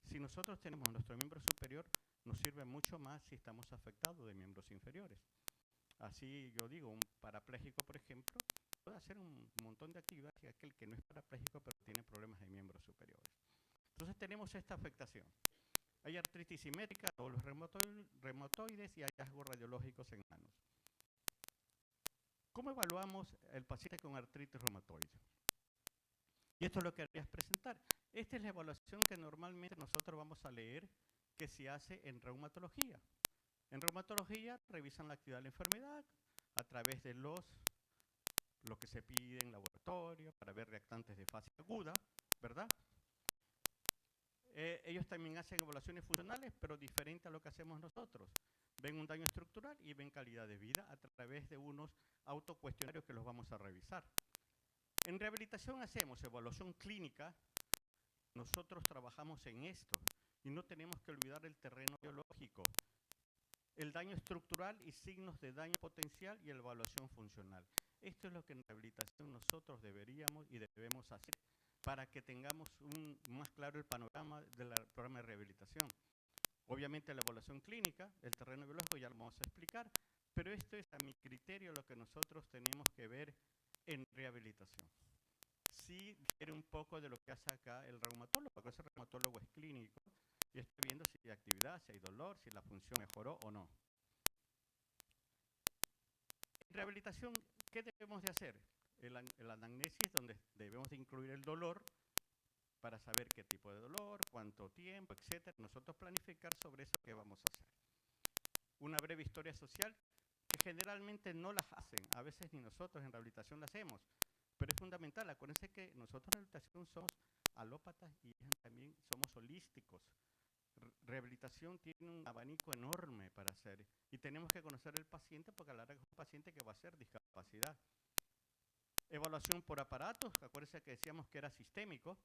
si nosotros tenemos nuestro miembro superior, nos sirve mucho más si estamos afectados de miembros inferiores. Así yo digo, un parapléjico, por ejemplo, puede hacer un montón de actividades que aquel que no es parapléjico pero tiene problemas de miembros superiores. Entonces tenemos esta afectación. Hay artritis simétrica, o los reumatoides y hallazgos radiológicos en manos. ¿Cómo evaluamos el paciente con artritis reumatoide? Y esto es lo que quería presentar. Esta es la evaluación que normalmente nosotros vamos a leer que se hace en reumatología. En reumatología revisan la actividad de la enfermedad a través de lo que se pide en laboratorio para ver reactantes de fase aguda, ¿verdad? Ellos también hacen evaluaciones funcionales, pero diferente a lo que hacemos nosotros. Ven un daño estructural y ven calidad de vida a través de unos autocuestionarios que los vamos a revisar. En rehabilitación hacemos evaluación clínica. Nosotros trabajamos en esto y no tenemos que olvidar el terreno biológico, el daño estructural y signos de daño potencial y evaluación funcional. Esto es lo que en rehabilitación nosotros deberíamos y debemos hacer para que tengamos más claro el panorama del programa de rehabilitación. Obviamente la evaluación clínica, el terreno biológico ya lo vamos a explicar, pero esto es a mi criterio lo que nosotros tenemos que ver en rehabilitación. Sí difiere un poco de lo que hace acá el reumatólogo, porque ese reumatólogo es clínico y está viendo si hay actividad, si hay dolor, si la función mejoró o no. En rehabilitación, ¿qué debemos de hacer? El anamnesis, donde debemos de incluir el dolor para saber qué tipo de dolor, cuánto tiempo, etcétera. Nosotros planificar sobre eso que vamos a hacer. Una breve historia social que generalmente no las hacen, a veces ni nosotros en rehabilitación la hacemos, pero es fundamental. Acuérdense que nosotros en rehabilitación somos alópatas y también somos holísticos. Rehabilitación tiene un abanico enorme para hacer y tenemos que conocer el paciente porque a la larga es un paciente que va a ser discapacidad. Evaluación por aparatos, acuérdense que decíamos que era sistémico.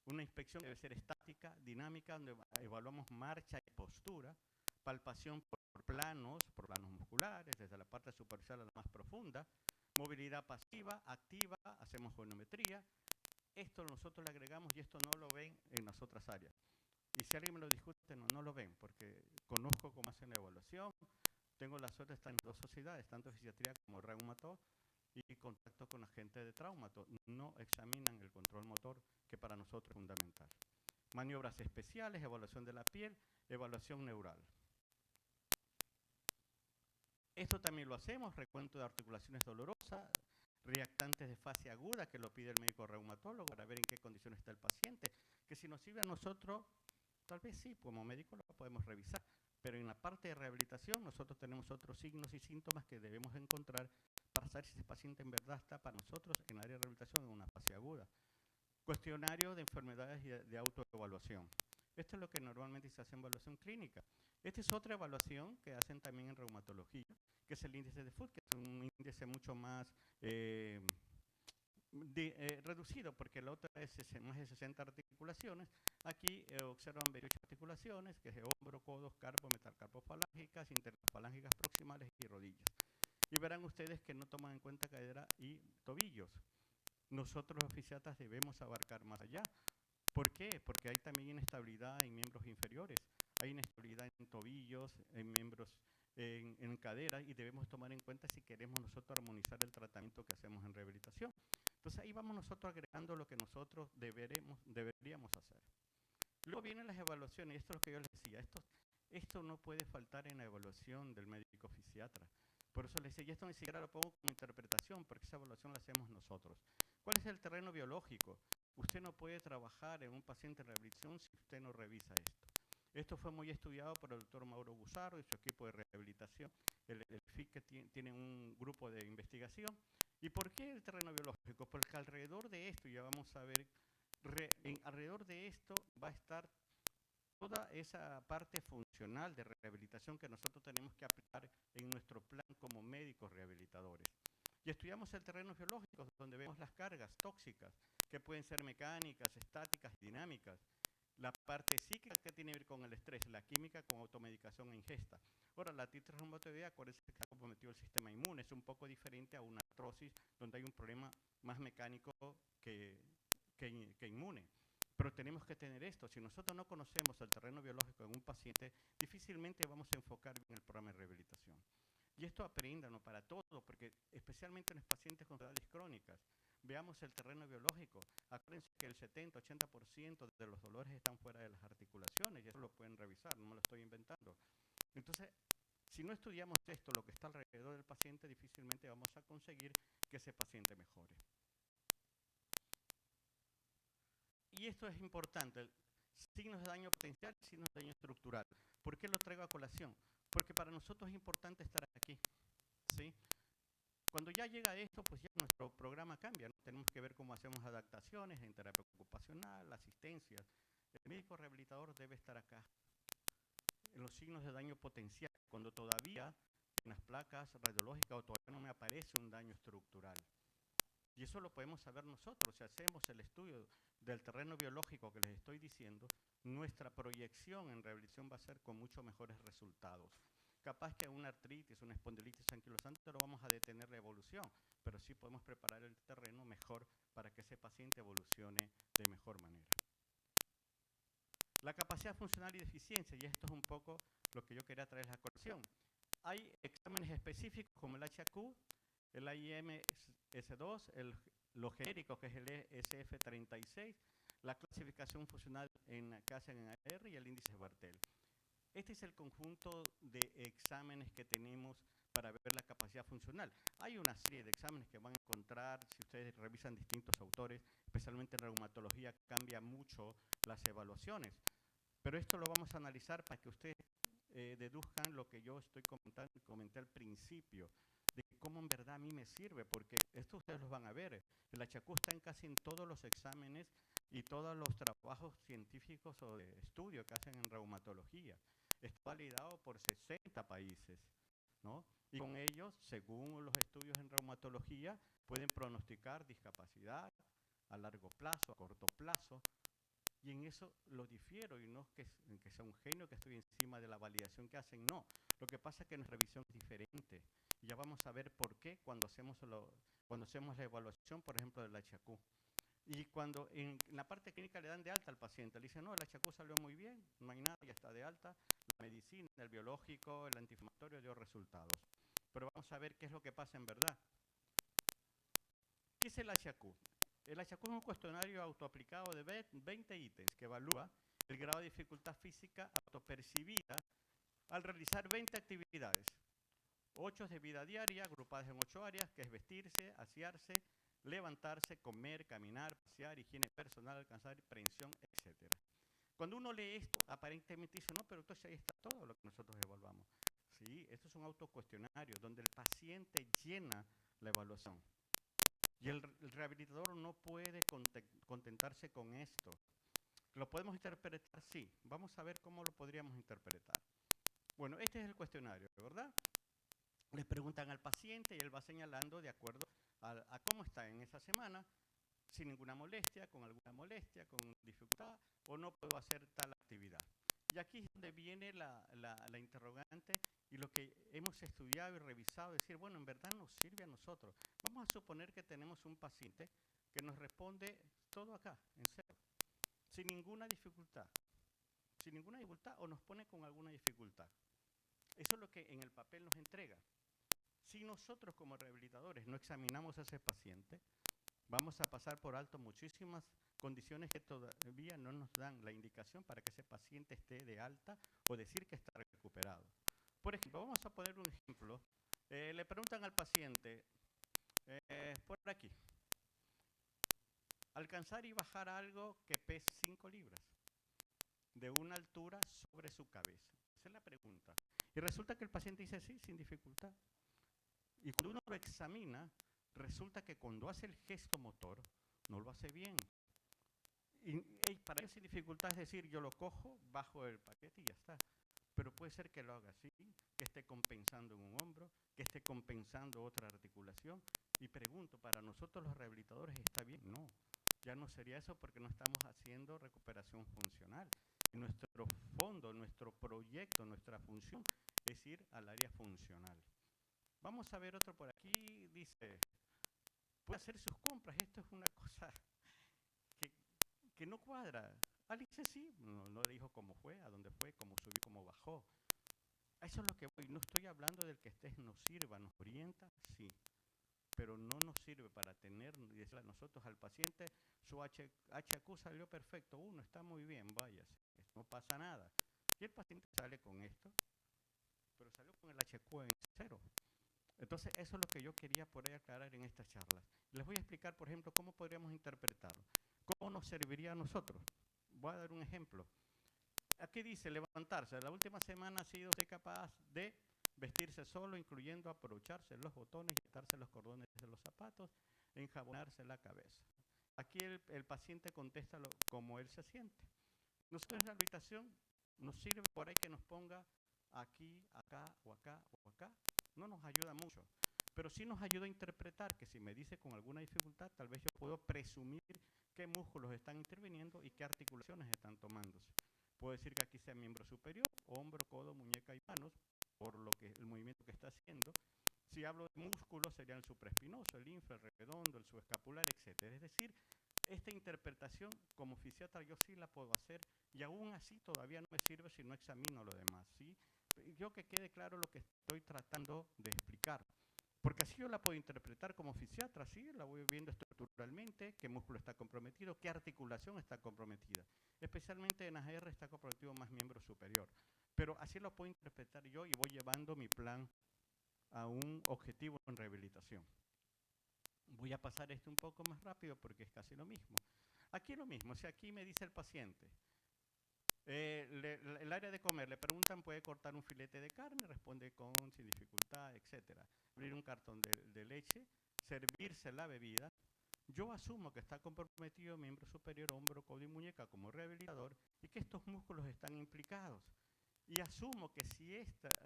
Una inspección debe ser estática, dinámica, donde evaluamos marcha y postura. Palpación por planos musculares, desde la parte superficial a la más profunda. Movilidad pasiva, activa, hacemos volumetría. Esto nosotros le agregamos y esto no lo ven en las otras áreas. Y si alguien me lo discute, no lo ven, porque conozco cómo hacen la evaluación. Tengo la suerte de estar en 2 sociedades, tanto fisiatría como reumato, y contacto con la gente de traumato. No examinan el control motor, que para nosotros es fundamental. Maniobras especiales, evaluación de la piel, evaluación neural. Esto también lo hacemos, recuento de articulaciones dolorosas, reactantes de fase aguda, que lo pide el médico reumatólogo para ver en qué condición está el paciente, que si nos sirve a nosotros, tal vez sí, como médico lo podemos revisar, pero en la parte de rehabilitación nosotros tenemos otros signos y síntomas que debemos encontrar para saber si ese paciente en verdad está para nosotros en el área de rehabilitación en una fase aguda. Cuestionario de enfermedades y de autoevaluación. Esto es lo que normalmente se hace en evaluación clínica. Esta es otra evaluación que hacen también en reumatología, que es el índice de Foot, que es un índice mucho más reducido, porque la otra es más de 60 articulaciones. Aquí observan 28 articulaciones, que es de hombro, codos, carpo, metacarpofalángicas, interfalángicas proximales y rodillas. Y verán ustedes que no toman en cuenta cadera y tobillos. Nosotros los fisiatras debemos abarcar más allá. ¿Por qué? Porque hay también inestabilidad en miembros inferiores, hay inestabilidad en tobillos, en miembros, en cadera, y debemos tomar en cuenta si queremos nosotros armonizar el tratamiento que hacemos en rehabilitación. Entonces ahí vamos nosotros agregando lo que nosotros deberíamos hacer. Luego vienen las evaluaciones, y esto es lo que yo les decía, esto no puede faltar en la evaluación del médico fisiatra. Por eso les decía, y esto ni siquiera lo pongo como interpretación, porque esa evaluación la hacemos nosotros. ¿Cuál es el terreno biológico? Usted no puede trabajar en un paciente en rehabilitación si usted no revisa esto. Esto fue muy estudiado por el doctor Mauro Gusardo y su equipo de rehabilitación, el FIC, que tiene un grupo de investigación. ¿Y por qué el terreno biológico? Porque alrededor de esto, ya vamos a ver, alrededor de esto va a estar toda esa parte funcional de rehabilitación que nosotros tenemos que aplicar en nuestro plan como médicos rehabilitadores. Y estudiamos el terreno biológico, donde vemos las cargas tóxicas, que pueden ser mecánicas, estáticas y dinámicas. La parte psíquica, que tiene que ver con el estrés, la química con automedicación e ingesta. Ahora, la artritis reumatoidea, acuérdense que está comprometido el sistema inmune, es un poco diferente a una artrosis, donde hay un problema más mecánico que inmune. Pero tenemos que tener esto. Si nosotros no conocemos el terreno biológico en un paciente, difícilmente vamos a enfocar bien el programa de rehabilitación. Y esto apréndanlo para todo, porque especialmente en los pacientes con enfermedades crónicas. Veamos el terreno biológico. Acuérdense que el 70-80% de los dolores están fuera de las articulaciones, y eso lo pueden revisar, no me lo estoy inventando. Entonces, si no estudiamos esto, lo que está alrededor del paciente, difícilmente vamos a conseguir que ese paciente mejore. Y esto es importante, signos de daño potencial y signos de daño estructural. ¿Por qué lo traigo a colación? Porque para nosotros es importante estar aquí, ¿sí? Cuando ya llega esto, pues ya nuestro programa cambia, ¿no? Tenemos que ver cómo hacemos adaptaciones en terapia ocupacional, asistencias. El médico rehabilitador debe estar acá, en los signos de daño potencial, cuando todavía en las placas radiológicas o todavía no me aparece un daño estructural. Y eso lo podemos saber nosotros. Si hacemos el estudio del terreno biológico que les estoy diciendo, nuestra proyección en rehabilitación va a ser con mucho mejores resultados. Capaz que una artritis, una espondilitis anquilosante no vamos a detener la evolución, pero sí podemos preparar el terreno mejor para que ese paciente evolucione de mejor manera. La capacidad funcional y deficiencia, y esto es un poco lo que yo quería traer a la colación. Hay exámenes específicos como el HAQ, el IMS2, los genéricos que es el SF36, la clasificación funcional que hacen en AR y el índice de Bartel. Este es el conjunto de exámenes que tenemos para ver la capacidad funcional. Hay una serie de exámenes que van a encontrar, si ustedes revisan distintos autores, especialmente en reumatología, cambia mucho las evaluaciones. Pero esto lo vamos a analizar para que ustedes deduzcan lo que yo estoy comentando y comenté al principio, de cómo en verdad a mí me sirve, porque esto ustedes lo van a ver. El HAQ está en casi en todos los exámenes y todos los trabajos científicos o de estudio que hacen en reumatología. Está validado por 60 países, ¿no? Y con ellos, según los estudios en reumatología, pueden pronosticar discapacidad a largo plazo, a corto plazo. Y en eso lo difiero, y no es que sea un genio, que estoy encima de la validación que hacen, no. Lo que pasa es que nuestra visión es diferente. Y ya vamos a ver por qué cuando hacemos la evaluación, por ejemplo, del HAQ. Y cuando en la parte clínica le dan de alta al paciente, le dicen, no, el HAQ salió muy bien, no hay nada, ya está de alta. La medicina, el biológico, el antiinflamatorio dio resultados. Pero vamos a ver qué es lo que pasa en verdad. ¿Qué es el HAQ? El HAQ es un cuestionario autoaplicado de 20 ítems que evalúa el grado de dificultad física autopercibida al realizar 20 actividades. 8 de vida diaria, agrupadas en 8 áreas, que es vestirse, asearse, levantarse, comer, caminar, pasear, higiene personal, alcanzar prevención, etc. Cuando uno lee esto, aparentemente dice, no, pero entonces ahí está todo lo que nosotros evaluamos. Sí, esto es un autocuestionario donde el paciente llena la evaluación. Y el rehabilitador no puede contentarse con esto. ¿Lo podemos interpretar? Sí. Vamos a ver cómo lo podríamos interpretar. Bueno, este es el cuestionario, ¿verdad? Le preguntan al paciente y él va señalando de acuerdo a cómo está en esa semana, sin ninguna molestia, con dificultad, o no puedo hacer tal actividad. Y aquí es donde viene la interrogante y lo que hemos estudiado y revisado, decir, bueno, en verdad nos sirve a nosotros. Vamos a suponer que tenemos un paciente que nos responde todo acá, en cero, sin ninguna dificultad o nos pone con alguna dificultad. Eso es lo que en el papel nos entrega. Si nosotros como rehabilitadores no examinamos a ese paciente, vamos a pasar por alto muchísimas condiciones que todavía no nos dan la indicación para que ese paciente esté de alta o decir que está recuperado. Por ejemplo, vamos a poner un ejemplo. Le preguntan al paciente, por aquí, alcanzar y bajar algo que pese 5 libras de una altura sobre su cabeza. Esa es la pregunta. Y resulta que el paciente dice sí, sin dificultad. Y cuando uno lo examina, resulta que cuando hace el gesto motor, no lo hace bien. Y para él sin dificultad es decir, yo lo cojo, bajo el paquete y ya está. Pero puede ser que lo haga así, que esté compensando en un hombro, que esté compensando otra articulación. Y pregunto, ¿para nosotros los rehabilitadores está bien? No, ya no sería eso porque no estamos haciendo recuperación funcional. Y nuestro fondo, nuestro proyecto, nuestra función es ir al área funcional. Vamos a ver otro por aquí, dice, puede hacer sus compras, esto es una cosa que no cuadra. Alguien dice sí, no le dijo cómo fue, a dónde fue, cómo subió, cómo bajó. A eso es lo que voy, no estoy hablando del que nos sirva, nos orienta, sí. pero no nos sirve para tener y decirle a nosotros al paciente, su HQ salió perfecto, está muy bien, váyase, no pasa nada. Y el paciente sale con esto, pero salió con el HQ en 0. Entonces, eso es lo que yo quería poder aclarar en estas charlas. Les voy a explicar, por ejemplo, cómo podríamos interpretarlo. ¿Cómo nos serviría a nosotros? Voy a dar un ejemplo. Aquí dice levantarse. La última semana ha sido usted capaz de vestirse solo, incluyendo abrocharse los botones, quitarse los cordones de los zapatos, enjabonarse la cabeza. Aquí el paciente contesta como él se siente. Nosotros en la rehabilitación nos sirve por ahí que nos ponga aquí, acá o acá o acá. No nos ayuda mucho, pero sí nos ayuda a interpretar que si me dice con alguna dificultad, tal vez yo puedo presumir qué músculos están interviniendo y qué articulaciones están tomándose. Puedo decir que aquí sea miembro superior, hombro, codo, muñeca y manos, por lo que el movimiento que está haciendo. Si hablo de músculos, sería el supraespinoso, el infra, el redondo, el subescapular, etc. Es decir, esta interpretación como fisiatra yo sí la puedo hacer y aún así todavía no me sirve si no examino lo demás, ¿sí? Yo que quede claro lo que estoy tratando de explicar. Porque así yo la puedo interpretar como fisiatra, ¿sí? La voy viendo estructuralmente, qué músculo está comprometido, qué articulación está comprometida. Especialmente en AR está comprometido más miembro superior. Pero así lo puedo interpretar yo y voy llevando mi plan a un objetivo en rehabilitación. Voy a pasar esto un poco más rápido porque es casi lo mismo. Aquí es lo mismo, o sea, aquí me dice el paciente, el área de comer, le preguntan, ¿puede cortar un filete de carne? Responde sin dificultad, etc. Abrir un cartón de leche, servirse la bebida. Yo asumo que está comprometido miembro superior, hombro, codo y muñeca como rehabilitador y que estos músculos están implicados. Y asumo que si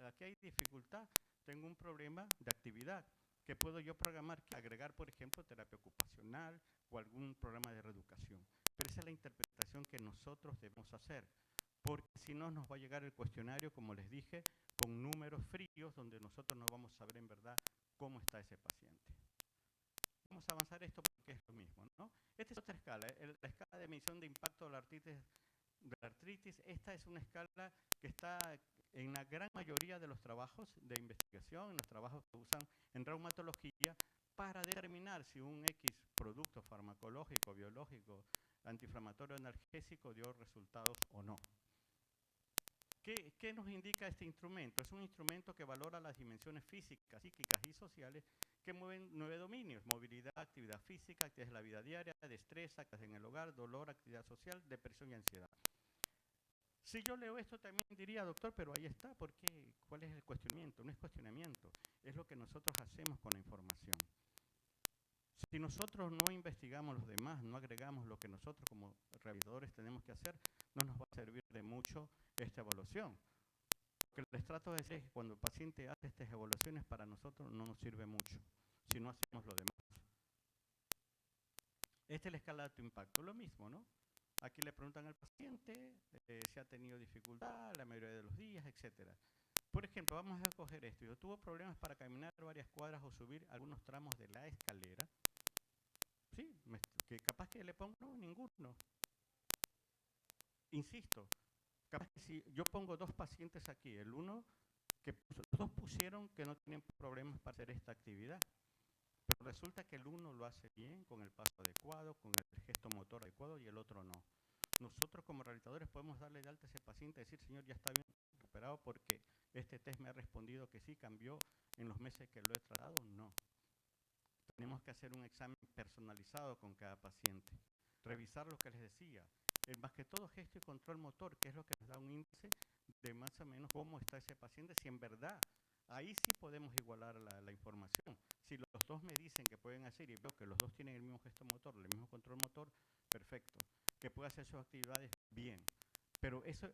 aquí hay dificultad, tengo un problema de actividad que puedo yo programar, agregar, por ejemplo, terapia ocupacional o algún programa de reeducación. Pero esa es la interpretación que nosotros debemos hacer, porque si no nos va a llegar el cuestionario, como les dije, con números fríos, donde nosotros no vamos a saber en verdad cómo está ese paciente. Vamos a avanzar esto porque es lo mismo, ¿no? Esta es otra escala, la escala de medición de impacto de la artritis. Esta es una escala que está en la gran mayoría de los trabajos de investigación, en los trabajos que usan en reumatología, para determinar si un X producto farmacológico, biológico, antiinflamatorio, analgésico dio resultados o no. ¿Qué nos indica este instrumento? Es un instrumento que valora las dimensiones físicas, psíquicas y sociales que mueven 9 dominios: movilidad, actividad física, actividades de la vida diaria, destreza, actividades en el hogar, dolor, actividad social, depresión y ansiedad. Si yo leo esto también diría, doctor, pero ahí está, ¿por qué? ¿Cuál es el cuestionamiento? No es cuestionamiento, es lo que nosotros hacemos con la información. Si nosotros no investigamos los demás, no agregamos lo que nosotros como rehabilitadores tenemos que hacer, no nos va a servir de mucho esta evaluación. Lo que les trato de decir es que cuando el paciente hace estas evaluaciones, para nosotros no nos sirve mucho, si no hacemos lo demás. Esta es la escala de alto impacto, lo mismo, ¿no? Aquí le preguntan al paciente si ha tenido dificultad la mayoría de los días, etc. Por ejemplo, vamos a coger esto. Yo tuve problemas para caminar varias cuadras o subir algunos tramos de la escalera. Sí, que capaz que le pongo, no, ninguno. Insisto, capaz que si yo pongo 2 pacientes aquí, el uno que los 2 pusieron que no tenían problemas para hacer esta actividad. Pero resulta que el uno lo hace bien, con el paso adecuado, con el gesto motor adecuado y el otro no. Nosotros como rehabilitadores podemos darle de alta a ese paciente y decir, señor, ya está bien recuperado porque este test me ha respondido que sí, cambió en los meses que lo he tratado. No. Tenemos que hacer un examen personalizado con cada paciente. Revisar lo que les decía. Más que todo gesto y control motor, que es lo que nos da un índice de más o menos cómo está ese paciente, si en verdad ahí sí podemos igualar la información. Si los 2 me dicen que pueden hacer y veo que los 2 tienen el mismo gesto motor, el mismo control motor, perfecto. Que puede hacer sus actividades, bien. Pero eso,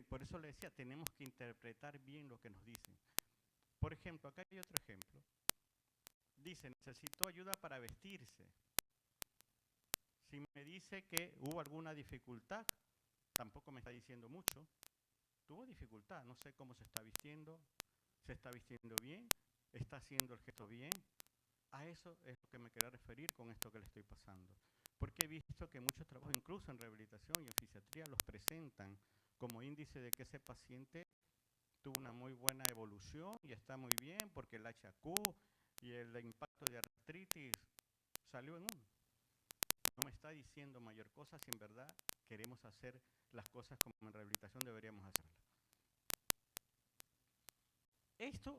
por eso le decía, tenemos que interpretar bien lo que nos dicen. Por ejemplo, acá hay otro ejemplo. Dice, necesitó ayuda para vestirse. Si me dice que hubo alguna dificultad, tampoco me está diciendo mucho. Tuvo dificultad, no sé cómo se está vistiendo bien, está haciendo el gesto bien. A eso es lo que me quería referir con esto que le estoy pasando. Porque he visto que muchos trabajos, incluso en rehabilitación y en fisiatría, los presentan como índice de que ese paciente tuvo una muy buena evolución y está muy bien porque el HQ y el impacto de artritis salió en 1. No me está diciendo mayor cosa si en verdad queremos hacer las cosas como en rehabilitación deberíamos hacerlas. Esto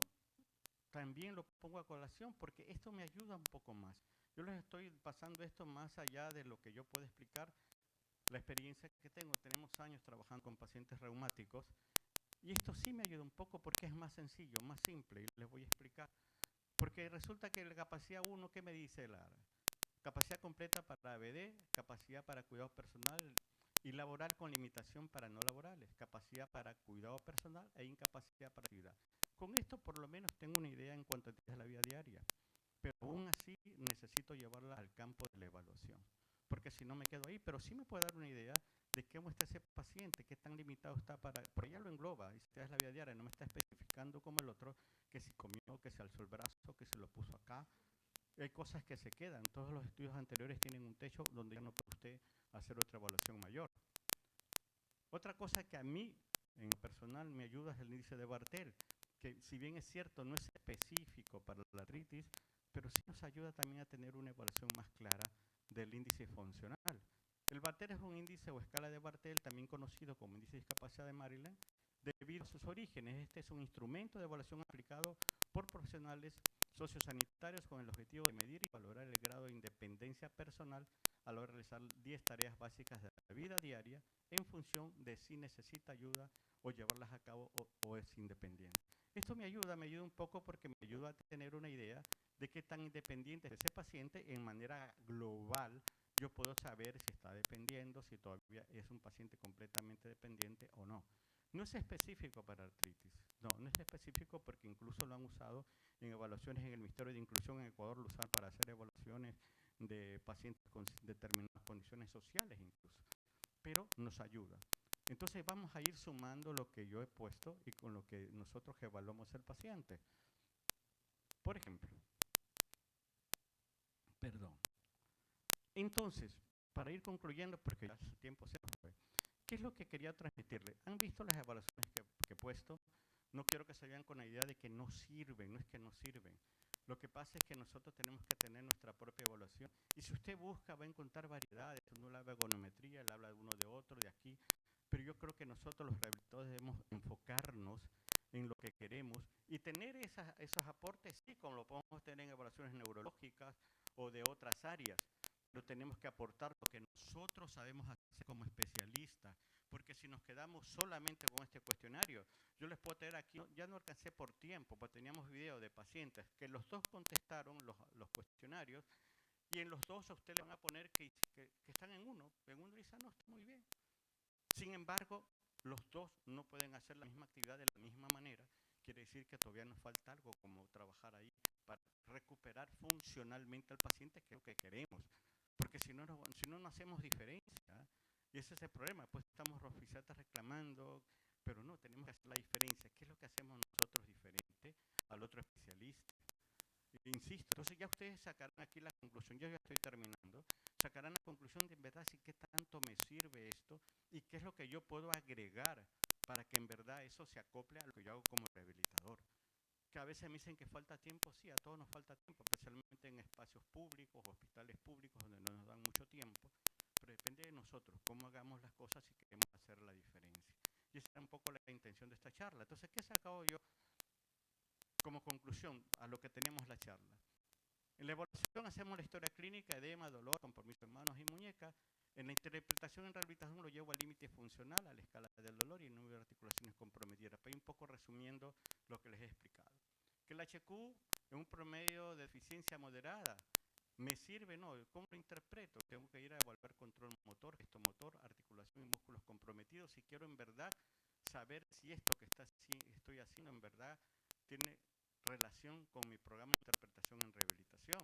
también lo pongo a colación porque esto me ayuda un poco más. Yo les estoy pasando esto más allá de lo que yo puedo explicar, la experiencia que tengo. Tenemos años trabajando con pacientes reumáticos y esto sí me ayuda un poco porque es más sencillo, más simple, y les voy a explicar. Porque resulta que la capacidad 1, ¿qué me dice la capacidad completa para ABD, capacidad para cuidado personal y laboral con limitación para no laborales, capacidad para cuidado personal e incapacidad para actividad? Con esto por lo menos tengo una idea en cuanto a la vida diaria, pero aún así necesito llevarla al campo de la evaluación, porque si no me quedo ahí, pero sí me puede dar una idea de cómo está ese paciente, qué tan limitado está para, por allá lo engloba, y si es la vida diaria, no me está especificando como el otro, que si comió, que se alzó el brazo, que se lo puso acá. Hay cosas que se quedan, todos los estudios anteriores tienen un techo donde ya no puede usted hacer otra evaluación mayor. Otra cosa que a mí, en lo personal, me ayuda es el índice de Barthel, que si bien es cierto, no es específico para la artritis, pero sí nos ayuda también a tener una evaluación más clara del índice funcional. El Barthel es un índice o escala de Barthel, también conocido como índice de discapacidad de Maryland, debido a sus orígenes. Este es un instrumento de evaluación aplicado por profesionales sociosanitarios con el objetivo de medir y valorar el grado de independencia personal a la hora de realizar 10 tareas básicas de la vida diaria en función de si necesita ayuda o llevarlas a cabo o es independiente. Esto me ayuda un poco porque me ayuda a tener una idea de qué tan independiente es ese paciente en manera global. Yo puedo saber si está dependiendo, si todavía es un paciente completamente dependiente o no. No es específico para artritis, no es específico porque incluso lo han usado en evaluaciones en el Ministerio de Inclusión en Ecuador, lo usan para hacer evaluaciones de pacientes con determinadas condiciones sociales incluso, pero nos ayuda. Entonces vamos a ir sumando lo que yo he puesto y con lo que nosotros evaluamos el paciente. Por ejemplo, entonces, para ir concluyendo, porque ya el tiempo se nos fue, ¿qué es lo que quería transmitirle? ¿Han visto las evaluaciones que he puesto? No quiero que se vean con la idea de que no sirven, no es que no sirven. Lo que pasa es que nosotros tenemos que tener nuestra propia evaluación. Y si usted busca, va a encontrar variedades. Uno habla de ergonometría, él habla de uno de otro, de aquí. Pero yo creo que nosotros los rehabilitadores debemos enfocarnos en lo que queremos y tener esos aportes, sí, como lo podemos tener en evaluaciones neurológicas o de otras áreas. Pero tenemos que aportar lo que nosotros sabemos hacer como especialistas, porque si nos quedamos solamente con este cuestionario, yo les puedo tener aquí, ya no alcancé por tiempo, pues teníamos video de pacientes que los dos contestaron los cuestionarios y en los dos a usted le van a poner que están en uno dice, no, está muy bien. Sin embargo, los dos no pueden hacer la misma actividad de la misma manera, quiere decir que todavía nos falta algo como trabajar ahí para recuperar funcionalmente al paciente, que es lo que queremos. Porque si no hacemos diferencia, y ese es el problema, pues estamos los fisiatras reclamando, pero no, tenemos que hacer la diferencia. ¿Qué es lo que hacemos nosotros diferente al otro especialista? Insisto, entonces ya ustedes sacarán aquí la conclusión, yo ya estoy terminando, sacarán la conclusión de en verdad si qué tanto me sirve esto y qué es lo que yo puedo agregar para que en verdad eso se acople a lo que yo hago como rehabilitador. Que a veces me dicen que falta tiempo, sí, a todos nos falta tiempo, especialmente en espacios públicos, hospitales públicos, donde no nos dan mucho tiempo, pero depende de nosotros, cómo hagamos las cosas si queremos hacer la diferencia. Y esa era un poco la intención de esta charla. Entonces, ¿qué he sacado yo como conclusión a lo que tenemos la charla? En la evaluación hacemos la historia clínica, edema, dolor, compromiso en manos y muñecas. En la interpretación en rehabilitación lo llevo al límite funcional, a la escala del dolor y el número de articulaciones comprometidas. Pero un poco resumiendo lo que les he explicado. Que el HQ en un promedio de deficiencia moderada, ¿me sirve? No. ¿Cómo lo interpreto? Tengo que ir a evaluar control motor, gesto motor, articulación y músculos comprometidos. Si quiero en verdad saber si esto que estoy haciendo en verdad tiene relación con mi programa de interpretación en rehabilitación.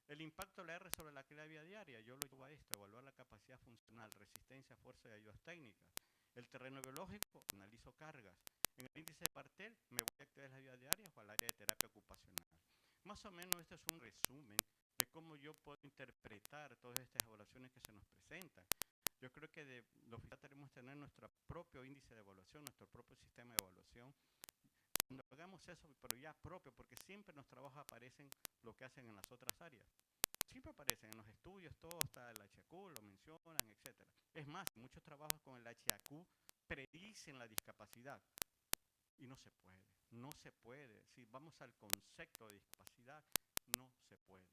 El impacto de la R sobre la calidad de vida diaria, yo lo llevo a esto, evaluar la capacidad funcional, resistencia, fuerza y ayudas técnicas. El terreno biológico, analizo cargas. En el índice de Barthel, me voy a actividades de la vida diaria o al área de terapia ocupacional. Más o menos este es un resumen de cómo yo puedo interpretar todas estas evaluaciones que se nos presentan. Yo creo que los fisiatras tenemos que tener nuestro propio índice de evaluación, nuestro propio sistema de evaluación. Cuando hagamos hacemos eso, pero ya propio, porque siempre en los trabajos aparecen lo que hacen en las otras áreas. Siempre aparecen en los estudios, todo está el HAQ, lo mencionan, etcétera. Es más, muchos trabajos con el HAQ predicen la discapacidad y no se puede, no se puede. Si vamos al concepto de discapacidad, no se puede.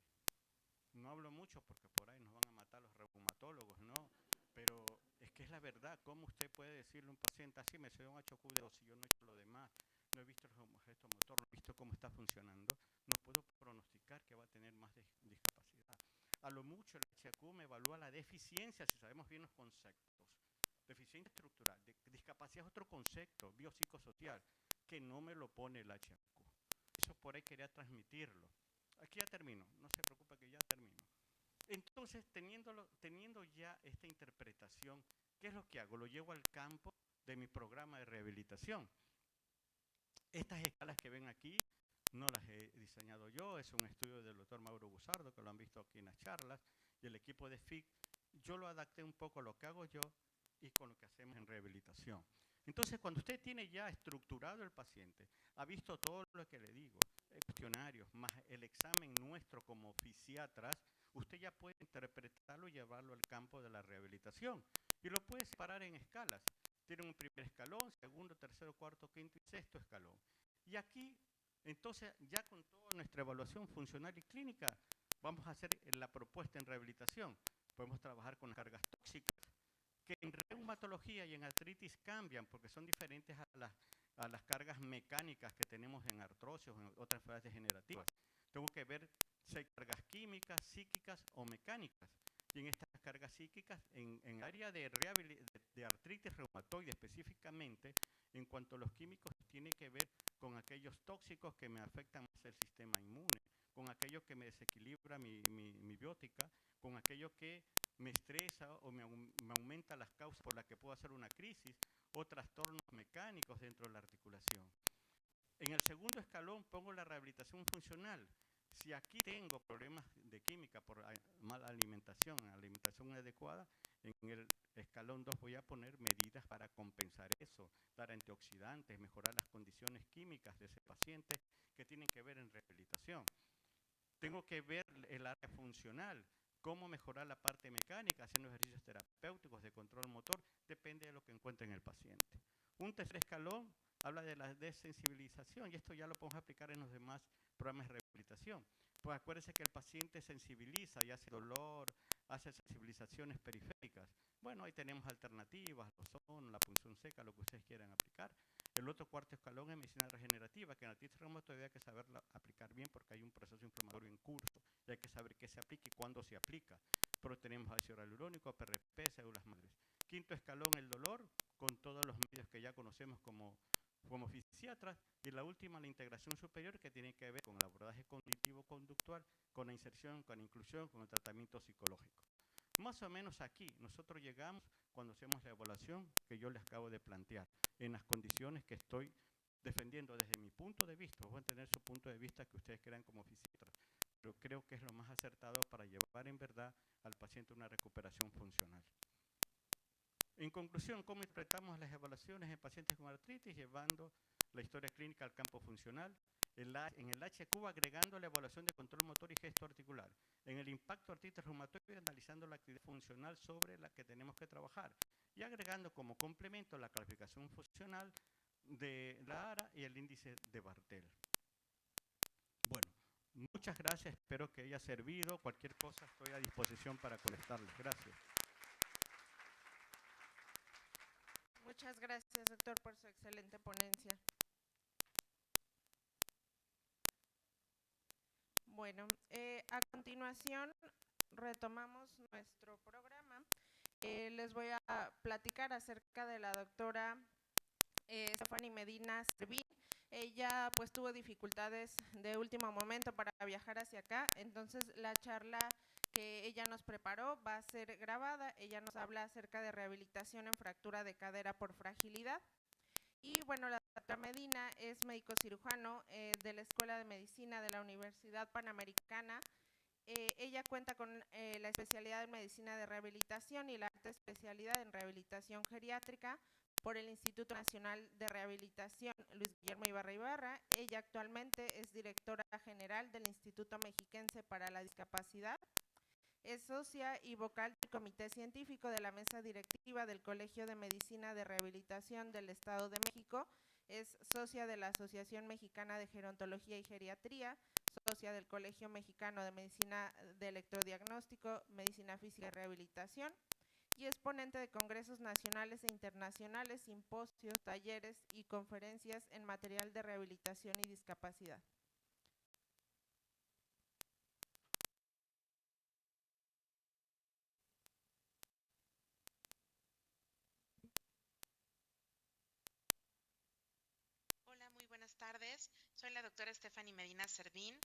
No hablo mucho porque por ahí nos van a matar los reumatólogos, ¿no? Pero es que es la verdad. ¿Cómo usted puede decirle a un paciente así, me sucedió un HAQ de 2 si yo no he hecho lo demás? No he visto el gesto motor, no he visto cómo está funcionando, no puedo pronosticar que va a tener más discapacidad. A lo mucho el HAQ me evalúa la deficiencia, si sabemos bien los conceptos. Deficiencia estructural, discapacidad es otro concepto, biopsicosocial, que no me lo pone el HAQ. Eso por ahí quería transmitirlo. Aquí ya termino, no se preocupe que ya termino. Entonces, teniendo ya esta interpretación, ¿qué es lo que hago? Lo llevo al campo de mi programa de rehabilitación. Estas escalas que ven aquí no las he diseñado yo, es un estudio del doctor Mauro Busardo, que lo han visto aquí en las charlas, y el equipo de FIC. Yo lo adapté un poco a lo que hago yo y con lo que hacemos en rehabilitación. Entonces, cuando usted tiene ya estructurado el paciente, ha visto todo lo que le digo, cuestionarios, más el examen nuestro como fisiatras, usted ya puede interpretarlo y llevarlo al campo de la rehabilitación. Y lo puede separar en escalas. Tiene un primer escalón, segundo, tercero, cuarto, quinto y sexto escalón. Y aquí, entonces, ya con toda nuestra evaluación funcional y clínica, vamos a hacer la propuesta en rehabilitación. Podemos trabajar con cargas tóxicas, que en reumatología y en artritis cambian porque son diferentes a las cargas mecánicas que tenemos en artrosis o en otras enfermedades degenerativas. Tengo que ver si hay cargas químicas, psíquicas o mecánicas. Y en estas cargas psíquicas, en el área de artritis reumatoide específicamente, en cuanto a los químicos, tiene que ver con aquellos tóxicos que me afectan más el sistema inmune, con aquello que me desequilibra mi biótica, con aquello que me estresa o me aumenta las causas por las que puedo hacer una crisis o trastornos mecánicos dentro de la articulación. En el segundo escalón pongo la rehabilitación funcional. Si aquí tengo problemas de química por mala alimentación inadecuada, en el escalón 2 voy a poner medidas para compensar eso, dar antioxidantes, mejorar las condiciones químicas de ese paciente que tienen que ver en rehabilitación. Tengo que ver el área funcional, cómo mejorar la parte mecánica, haciendo ejercicios terapéuticos de control motor, depende de lo que encuentre en el paciente. Un tercer escalón habla de la desensibilización, y esto ya lo podemos aplicar en los demás programas de rehabilitación. Pues acuérdense que el paciente sensibiliza y hace dolor, hace sensibilizaciones periféricas. Bueno, ahí tenemos alternativas, lo son, la punción seca, lo que ustedes quieran aplicar. El otro cuarto escalón es medicina regenerativa, que en la artritis reumatoide hay que saberla aplicar bien porque hay un proceso inflamatorio en curso y hay que saber qué se aplica y cuándo se aplica. Pero tenemos ácido hialurónico, PRP, células madres. Quinto escalón, el dolor, con todos los medios que ya conocemos como fisiatras. Y la última, la integración superior, que tiene que ver con el abordaje cognitivo-conductual, con la inserción, con la inclusión, con el tratamiento psicológico. Más o menos aquí nosotros llegamos cuando hacemos la evaluación que yo les acabo de plantear, en las condiciones que estoy defendiendo desde mi punto de vista. Pueden tener su punto de vista que ustedes crean como fisiatras, pero creo que es lo más acertado para llevar en verdad al paciente una recuperación funcional. En conclusión, ¿cómo interpretamos las evaluaciones en pacientes con artritis? Llevando la historia clínica al campo funcional. En el HAQ agregando la evaluación de control motor y gesto articular. En el impacto artritis reumatoide analizando la actividad funcional sobre la que tenemos que trabajar. Y agregando como complemento la calificación funcional de la ARA y el índice de Bartel. Bueno, muchas gracias, espero que haya servido. Cualquier cosa estoy a disposición para contestarles. Gracias. Muchas gracias, doctor, por su excelente ponencia. Bueno, a continuación retomamos nuestro programa. Les voy a platicar acerca de la doctora Stephanie Medina Servín. Ella pues tuvo dificultades de último momento para viajar hacia acá, entonces la charla que ella nos preparó va a ser grabada. Ella nos habla acerca de rehabilitación en fractura de cadera por fragilidad. Y bueno, la doctora Medina es médico cirujano de la Escuela de Medicina de la Universidad Panamericana. Ella cuenta con la especialidad en medicina de rehabilitación y la alta especialidad en rehabilitación geriátrica, por el Instituto Nacional de Rehabilitación Luis Guillermo Ibarra Ibarra. Ella actualmente es directora general del Instituto Mexiquense para la Discapacidad. Es socia y vocal del Comité Científico de la Mesa Directiva del Colegio de Medicina de Rehabilitación del Estado de México. Es socia de la Asociación Mexicana de Gerontología y Geriatría, socia del Colegio Mexicano de Medicina de Electrodiagnóstico, Medicina Física y Rehabilitación, y es ponente de congresos nacionales e internacionales, simposios, talleres y conferencias en material de rehabilitación y discapacidad. Hola, muy buenas tardes. Soy la doctora Stephanie Medina Servín,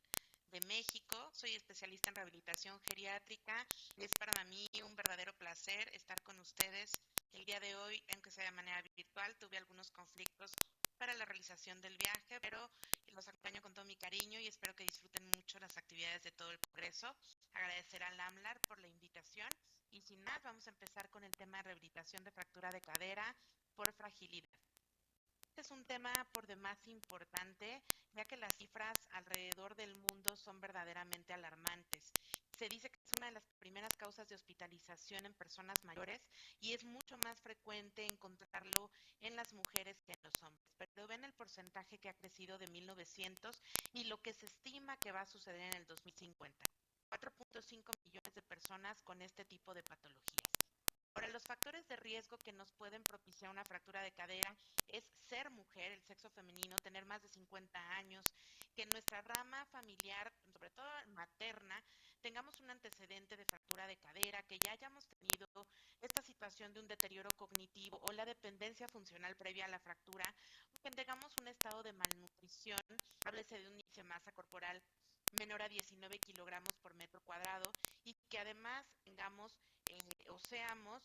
de México. Soy especialista en rehabilitación geriátrica y es para mí un verdadero placer estar con ustedes el día de hoy, aunque sea de manera virtual. Tuve algunos conflictos para la realización del viaje, pero los acompaño con todo mi cariño y espero que disfruten mucho las actividades de todo el Congreso. Agradecer al AMLAR por la invitación y sin más vamos a empezar con el tema de rehabilitación de fractura de cadera por fragilidad. Este es un tema por demás importante, ya que las cifras alrededor del mundo son verdaderamente alarmantes. Se dice que es una de las primeras causas de hospitalización en personas mayores y es mucho más frecuente encontrarlo en las mujeres que en los hombres. Pero ven el porcentaje que ha crecido de 1900 y lo que se estima que va a suceder en el 2050. 4.5 millones de personas con este tipo de patologías. Ahora, los factores de riesgo que nos pueden propiciar una fractura de cadera es ser mujer, el sexo femenino, tener más de 50 años, que en nuestra rama familiar, sobre todo materna, tengamos un antecedente de fractura de cadera, que ya hayamos tenido esta situación de un deterioro cognitivo o la dependencia funcional previa a la fractura, o que tengamos un estado de malnutrición, háblese de un índice de masa corporal menor a 19 kilogramos por metro cuadrado y que además tengamos o seamos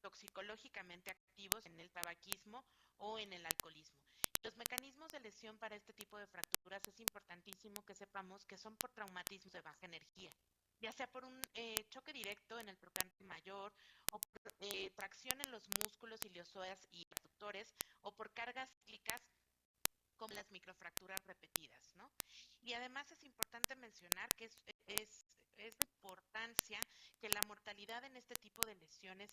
toxicológicamente activos en el tabaquismo o en el alcoholismo. Los mecanismos de lesión para este tipo de fracturas es importantísimo que sepamos que son por traumatismos de baja energía, ya sea por un choque directo en el trocánter mayor o por tracción en los músculos iliosoas y abductores o por cargas cíclicas como las microfracturas repetidas, ¿no? Y además es importante mencionar que es de importancia que la mortalidad en este tipo de lesiones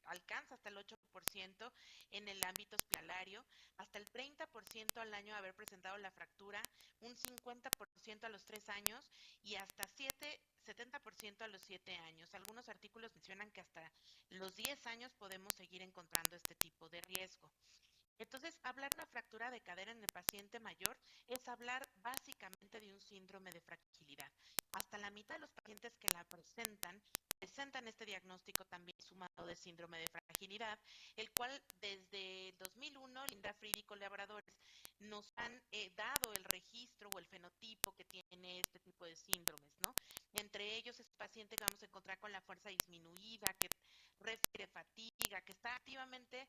alcanza hasta el 8% en el ámbito hospitalario, hasta el 30% al año de haber presentado la fractura, un 50% a los 3 años y hasta 70% a los 7 años. Algunos artículos mencionan que hasta los 10 años podemos seguir encontrando este tipo de riesgo. Entonces, hablar de una fractura de cadera en el paciente mayor es hablar básicamente de un síndrome de fragilidad. Hasta la mitad de los pacientes que la presentan este diagnóstico también sumado de síndrome de fragilidad, el cual desde 2001 Linda Fried y colaboradores nos han dado el registro o el fenotipo que tiene este tipo de síndromes, ¿no? Entre ellos es un paciente que vamos a encontrar con la fuerza disminuida, que refiere fatiga, que está activamente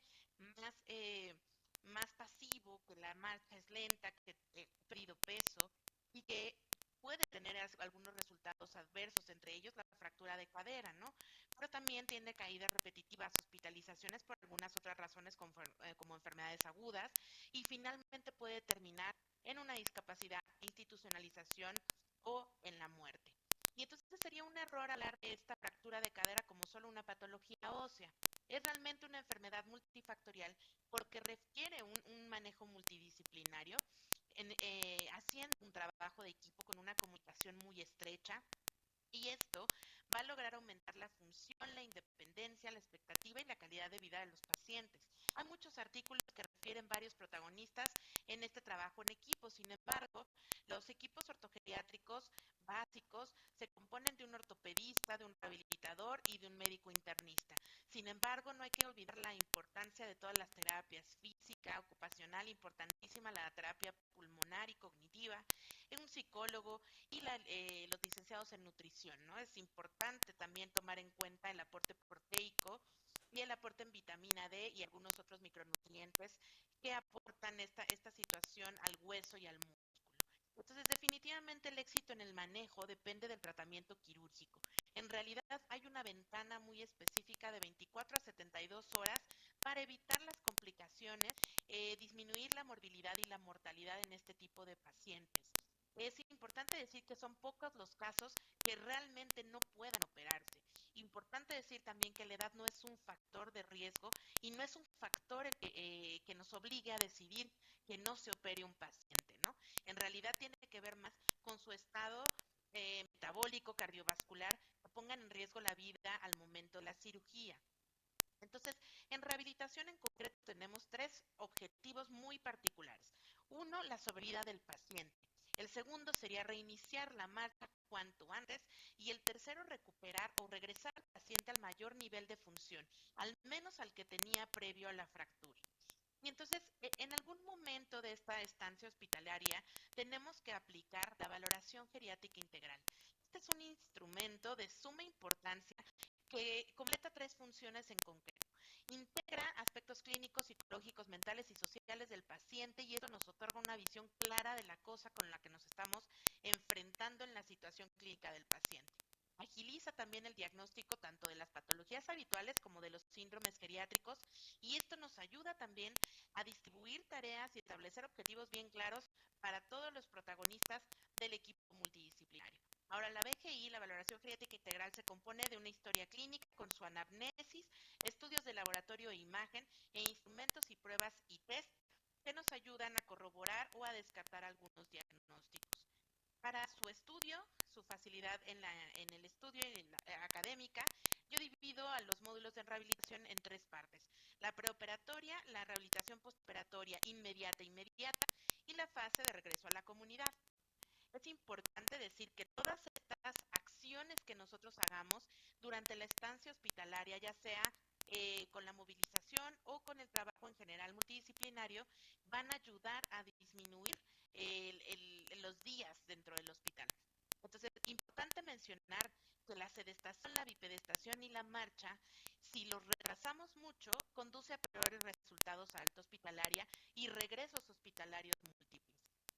más pasivo, que la marcha es lenta, que ha perdido peso y que puede tener algunos resultados adversos, entre ellos la fractura de cadera, ¿no? Pero también tiene caídas repetitivas, hospitalizaciones por algunas otras razones como enfermedades agudas y finalmente puede terminar en una discapacidad, institucionalización o en la muerte. Y entonces sería un error hablar de esta fractura de cadera como solo una patología ósea. Es realmente una enfermedad multifactorial porque requiere un manejo multidisciplinario, haciendo un trabajo de equipo con una comunicación muy estrecha. Y esto va a lograr aumentar la función, la independencia, la expectativa y la calidad de vida de los pacientes. Hay muchos artículos que refieren varios protagonistas en este trabajo en equipo. Sin embargo, los equipos ortogeriátricos básicos se componen de un ortopedista, de un rehabilitador y de un médico internista. Sin embargo, no hay que olvidar la importancia de todas las terapias, física, ocupacional, importantísima la terapia pulmonar y cognitiva, un psicólogo y los licenciados en nutrición, ¿no? Es importante también tomar en cuenta el aporte proteico y el aporte en vitamina D y algunos otros micronutrientes que aportan esta situación al hueso y al músculo. Entonces, definitivamente el éxito en el manejo depende del tratamiento quirúrgico. En realidad hay una ventana muy específica de 24 a 72 horas para evitar las complicaciones, disminuir la morbilidad y la mortalidad en este tipo de pacientes. Es importante decir que son pocos los casos que realmente no puedan operarse. Importante decir también que la edad no es un factor de riesgo y no es un factor que nos obligue a decidir que no se opere un paciente, ¿no? En realidad tiene que ver más con su estado metabólico, cardiovascular, que pongan en riesgo la vida al momento de la cirugía. Entonces, en rehabilitación en concreto tenemos tres objetivos muy particulares. Uno, la sobriedad del paciente. El segundo sería reiniciar la marcha cuanto antes. Y el tercero, recuperar o regresar al paciente al mayor nivel de función, al menos al que tenía previo a la fractura. Y entonces, en algún momento de esta estancia hospitalaria, tenemos que aplicar la valoración geriátrica integral. Este es un instrumento de suma importancia que completa tres funciones en concreto. Integra aspectos clínicos, psicológicos, mentales y sociales del paciente y eso nos otorga una visión clara de la cosa con la que nos estamos enfrentando en la situación clínica del paciente. Agiliza también el diagnóstico tanto de las patologías habituales como de los síndromes geriátricos y esto nos ayuda también a distribuir tareas y establecer objetivos bien claros para todos los protagonistas del equipo multidisciplinario. Ahora, la VGI, la valoración geriátrica integral, se compone de una historia clínica con su anamnesis, estudios de laboratorio e imagen, e instrumentos y pruebas y test que nos ayudan a corroborar o a descartar algunos diagnósticos. Para su estudio, su facilidad en el estudio y en la académica, yo divido a los módulos de rehabilitación en tres partes. La preoperatoria, la rehabilitación postoperatoria inmediata y la fase de regreso a la comunidad. Es importante decir que todas estas acciones que nosotros hagamos durante la estancia hospitalaria, ya sea con la movilización o con el trabajo en general multidisciplinario, van a ayudar a disminuir los días dentro del hospital. Entonces, es importante mencionar que la sedestación, la bipedestación y la marcha, si los retrasamos mucho, conduce a peores resultados a alta hospitalaria y regresos hospitalarios múltiples.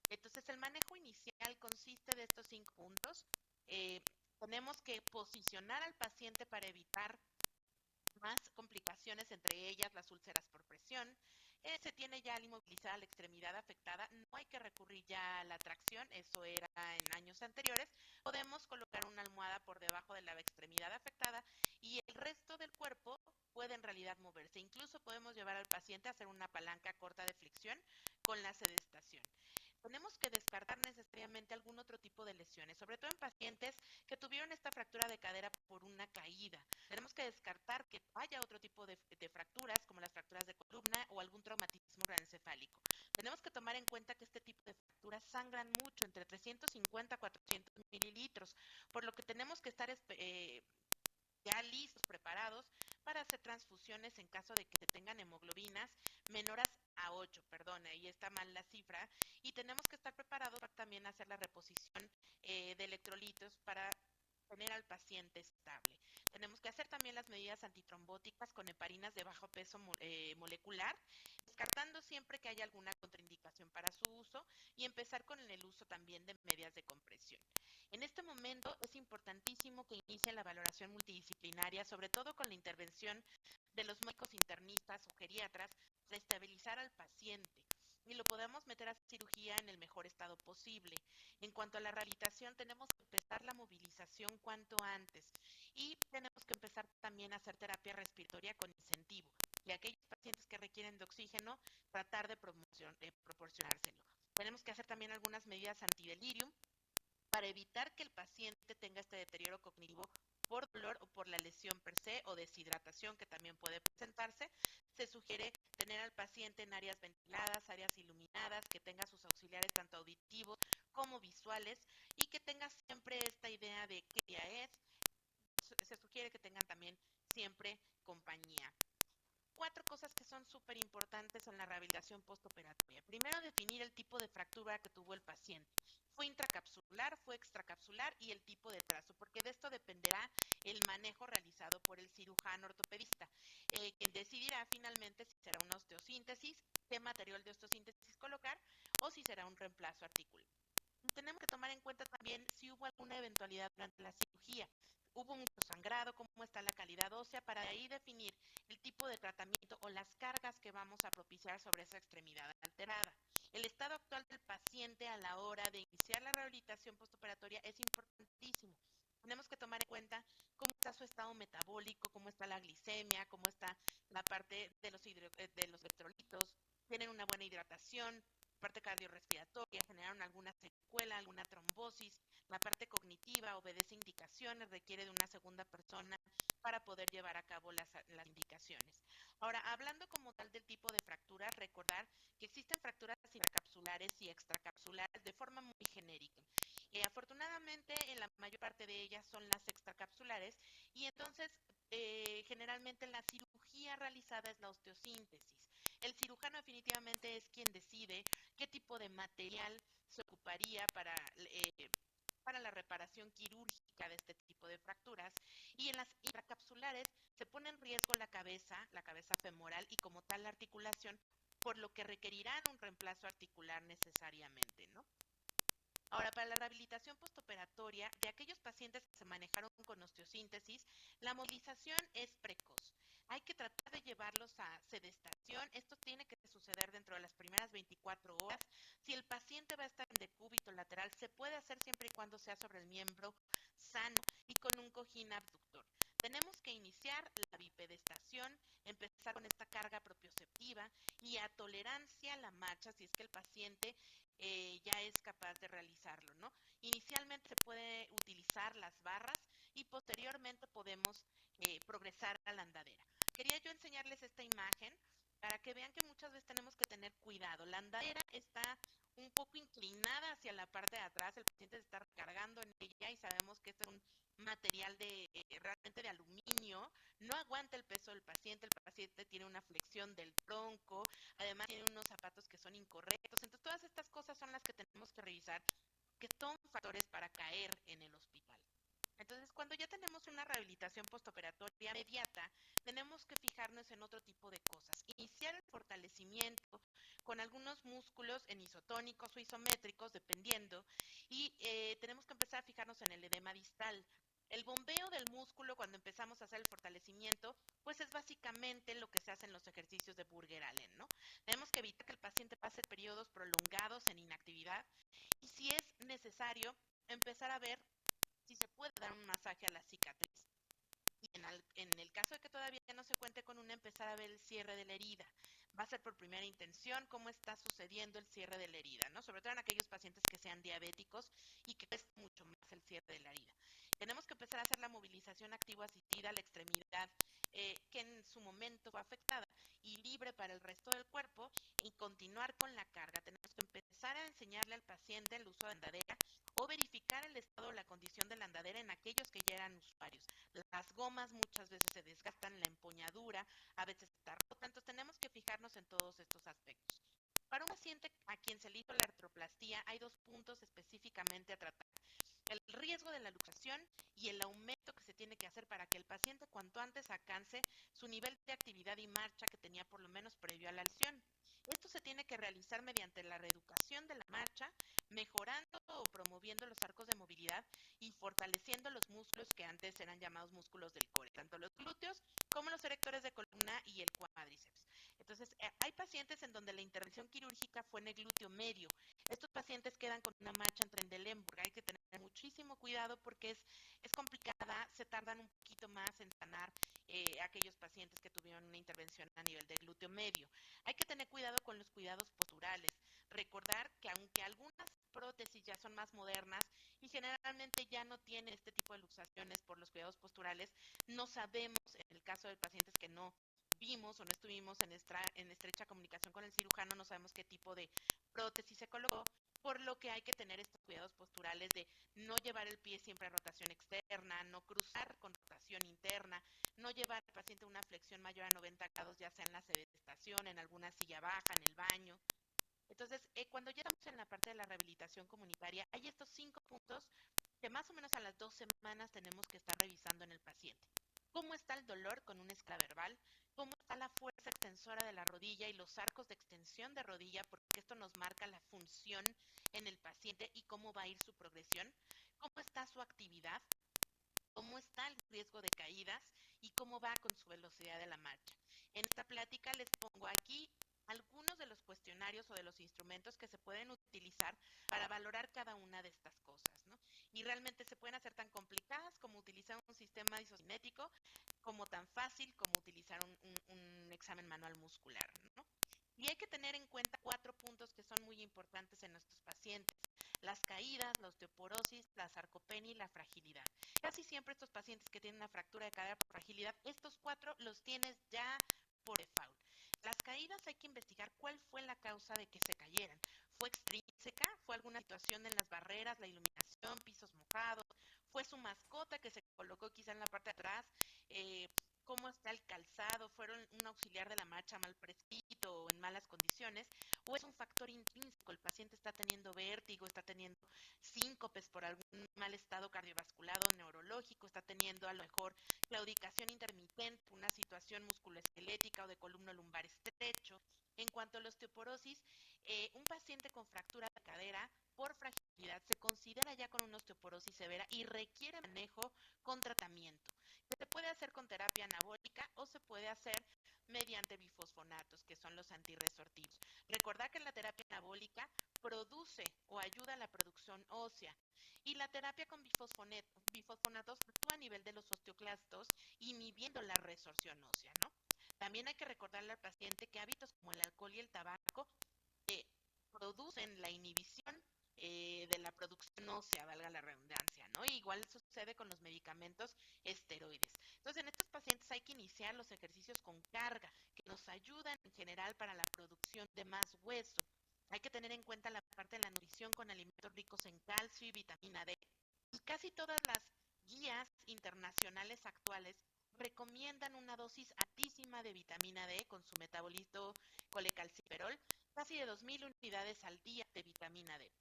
Entonces, el manejo inicial consiste de estos 5 puntos. Tenemos que posicionar al paciente para evitar más complicaciones, entre ellas las úlceras por presión. Se tiene ya al inmovilizar la extremidad afectada, no hay que recurrir ya a la tracción, eso era en años anteriores. Podemos colocar una almohada por debajo de la extremidad afectada y el resto del cuerpo puede en realidad moverse. Incluso podemos llevar al paciente a hacer una palanca corta de flexión con la sedestación. Tenemos que descartar necesariamente algún otro tipo de lesiones, sobre todo en pacientes que tuvieron esta fractura de cadera por una caída. Tenemos que descartar que haya otro tipo de fracturas, como las fracturas de columna o algún traumatismo craneoencefálico. Tenemos que tomar en cuenta que este tipo de fracturas sangran mucho, entre 350 a 400 mililitros, por lo que tenemos que estar ya listos, preparados para hacer transfusiones en caso de que se tengan hemoglobinas menores a 8, perdón, ahí está mal la cifra, y tenemos que estar preparados para también hacer la reposición de electrolitos para tener al paciente estable. Tenemos que hacer también las medidas antitrombóticas con heparinas de bajo peso molecular, descartando siempre que haya alguna contraindicación para su uso y empezar con el uso también de medias de compresión. En este momento es importantísimo que inicie la valoración multidisciplinaria, sobre todo con la intervención de los médicos internistas o geriatras, para estabilizar al paciente y lo podemos meter a cirugía en el mejor estado posible. En cuanto a la rehabilitación, tenemos que empezar la movilización cuanto antes y tenemos que empezar también a hacer terapia respiratoria con incentivo. Y a aquellos pacientes que requieren de oxígeno, tratar de proporcionárselo. Tenemos que hacer también algunas medidas antidelirium para evitar que el paciente tenga este deterioro cognitivo por dolor o por la lesión per se o deshidratación que también puede presentarse. Se sugiere tener al paciente en áreas ventiladas, áreas iluminadas, que tenga sus auxiliares tanto auditivos como visuales y que tenga siempre esta idea de qué día es. Se sugiere que tengan también siempre compañía. 4 cosas que son súper importantes en la rehabilitación postoperatoria. Primero, definir el tipo de fractura que tuvo el paciente. ¿Fue intracapsular, fue extracapsular y el tipo de trazo? Porque de esto dependerá el manejo realizado por el cirujano ortopedista, quien decidirá finalmente si será una osteosíntesis, qué material de osteosíntesis colocar o si será un reemplazo articular. Tenemos que tomar en cuenta también si hubo alguna eventualidad durante la cirugía. hubo mucho sangrado, cómo está la calidad ósea, para ahí definir el tipo de tratamiento o las cargas que vamos a propiciar sobre esa extremidad alterada. El estado actual del paciente a la hora de iniciar la rehabilitación postoperatoria es importantísimo. Tenemos que tomar en cuenta cómo está su estado metabólico, cómo está la glicemia, cómo está la parte de los electrolitos, tienen una buena hidratación, parte cardiorrespiratoria, generaron alguna secuela, alguna trombosis, la parte cognitiva obedece indicaciones, requiere de una segunda persona para poder llevar a cabo las indicaciones. Ahora, hablando como tal del tipo de fracturas, recordar que existen fracturas intracapsulares y extracapsulares de forma muy genérica. Afortunadamente, en la mayor parte de ellas son las extracapsulares y entonces generalmente la cirugía realizada es la osteosíntesis. El cirujano definitivamente es quien decide qué tipo de material se ocuparía para la reparación quirúrgica de este tipo de fracturas, y en las intracapsulares se pone en riesgo la cabeza femoral y como tal la articulación, por lo que requerirán un reemplazo articular necesariamente, ¿no? Ahora, para la rehabilitación postoperatoria de aquellos pacientes que se manejaron con osteosíntesis, la movilización es precoz. Hay que tratar de llevarlos a sedestación. Esto tiene que suceder dentro de las primeras 24 horas. Si el paciente va a estar en decúbito lateral, se puede hacer siempre y cuando sea sobre el miembro sano y con un cojín abductor. Tenemos que iniciar la bipedestación, empezar con esta carga propioceptiva y a tolerancia a la marcha si es que el paciente ya es capaz de realizarlo, ¿no? Inicialmente se puede utilizar las barras y posteriormente podemos progresar a la andadera. Quería yo enseñarles esta imagen para que vean que muchas veces tenemos que tener cuidado. La andadera está un poco inclinada hacia la parte de atrás, el paciente se está recargando en ella y sabemos que este es un material realmente de aluminio, no aguanta el peso del paciente, el paciente tiene una flexión del tronco, además tiene unos zapatos que son incorrectos, entonces todas estas cosas son las que tenemos que revisar, que son factores para caer en el hospital. Entonces, cuando ya tenemos una rehabilitación postoperatoria inmediata, tenemos que fijarnos en otro tipo de cosas. Iniciar el fortalecimiento con algunos músculos en isotónicos o isométricos, dependiendo, y tenemos que empezar a fijarnos en el edema distal. El bombeo del músculo cuando empezamos a hacer el fortalecimiento, pues es básicamente lo que se hace en los ejercicios de Burger-Allen, ¿no? Tenemos que evitar que el paciente pase periodos prolongados en inactividad y si es necesario, empezar a ver si se puede dar un masaje a la cicatriz. Y en el caso de que todavía no se cuente con una, empezar a ver el cierre de la herida. Va a ser por primera intención cómo está sucediendo el cierre de la herida, ¿no? Sobre todo en aquellos pacientes que sean diabéticos y que cueste mucho más el cierre de la herida. Tenemos que empezar a hacer la movilización activo-asistida a la extremidad que en su momento fue afectada y libre para el resto del cuerpo y continuar con la carga. Tenemos que empezar a enseñarle al paciente el uso de andadera o verificar el estado o la condición de la andadera en aquellos que ya eran usuarios. Las gomas muchas veces se desgastan, la empuñadura a veces está rota, entonces tenemos que fijarnos en todos estos aspectos. Para un paciente a quien se le hizo la artroplastía hay dos puntos específicamente a tratar. El riesgo de la luxación y el aumento que se tiene que hacer para que el paciente cuanto antes alcance su nivel de actividad y marcha que tenía por lo menos previo a la lesión. Esto se tiene que realizar mediante la reeducación de la marcha, mejorando o promoviendo los arcos de movilidad y fortaleciendo los músculos que antes eran llamados músculos del core, tanto los glúteos como los erectores de columna y el cuádriceps. Entonces, hay pacientes en donde la intervención quirúrgica fue en el glúteo medio. Estos pacientes quedan con una marcha en Trendelenburg. Hay que tener muchísimo cuidado porque es complicada, se tardan un poquito más en sanar aquellos pacientes que tuvieron una intervención a nivel de glúteo medio. Hay que tener cuidado con los cuidados posturales. Recordar que aunque algunas prótesis ya son más modernas y generalmente ya no tiene este tipo de luxaciones por los cuidados posturales, no sabemos, en el caso de pacientes que no vimos o no estuvimos en estrecha comunicación con el cirujano, no sabemos qué tipo de prótesis se colocó, por lo que hay que tener estos cuidados posturales de no llevar el pie siempre a rotación externa, no cruzar con rotación interna, no llevar al paciente una flexión mayor a 90 grados, ya sea en la sedestación, en alguna silla baja, en el baño. Entonces, cuando ya estamos en la parte de la rehabilitación comunitaria, hay estos 5 puntos que más o menos a las 2 semanas tenemos que estar revisando en el paciente. ¿Cómo está el dolor con una escala verbal? ¿Cómo está la fuerza extensora de la rodilla y los arcos de extensión de rodilla? Porque esto nos marca la función en el paciente y cómo va a ir su progresión. ¿Cómo está su actividad? cómo está el riesgo de caídas y cómo va con su velocidad de la marcha. En esta plática les pongo aquí algunos de los cuestionarios o de los instrumentos que se pueden utilizar para valorar cada una de estas cosas, ¿no? Y realmente se pueden hacer tan complicadas como utilizar un sistema isocinético, como tan fácil como utilizar un examen manual muscular, ¿no? Y hay que tener en cuenta 4 puntos que son muy importantes en nuestros pacientes: las caídas, la osteoporosis, la sarcopenia y la fragilidad. Casi siempre estos pacientes que tienen una fractura de cadera por fragilidad, estos 4 los tienes ya por default. Las caídas hay que investigar cuál fue la causa de que se cayeran. ¿Fue extrínseca? ¿Fue alguna situación en las barreras, la iluminación, pisos mojados? ¿Fue su mascota que se colocó quizá en la parte de atrás? ¿Cómo está el calzado? ¿Fueron un auxiliar de la marcha mal prescrito o en malas condiciones? ¿O es un factor intrínseco? El paciente está teniendo vértigo, está teniendo síncopes por algún mal estado cardiovascular o neurológico, está teniendo a lo mejor claudicación intermitente, una situación musculoesquelética o de columno lumbar estrecho. En cuanto a la osteoporosis, un paciente con fractura de cadera por fragilidad se considera ya con una osteoporosis severa y requiere manejo con tratamiento, que se puede hacer con terapia anabólica o se puede hacer mediante bifosfonatos, que son los antirresortivos. Recordad que la terapia anabólica produce o ayuda a la producción ósea, y la terapia con bifosfonatos actúa a nivel de los osteoclastos, inhibiendo la resorción ósea, ¿no? También hay que recordarle al paciente que hábitos como el alcohol y el tabaco producen la inhibición de la producción ósea, valga la redundancia, ¿no? Igual sucede con los medicamentos esteroides. Entonces, en estos pacientes hay que iniciar los ejercicios con carga, que nos ayudan en general para la producción de más hueso. Hay que tener en cuenta la parte de la nutrición con alimentos ricos en calcio y vitamina D. Y casi todas las guías internacionales actuales recomiendan una dosis altísima de vitamina D con su metabolito colecalciferol, casi de 2.000 unidades al día de vitamina D,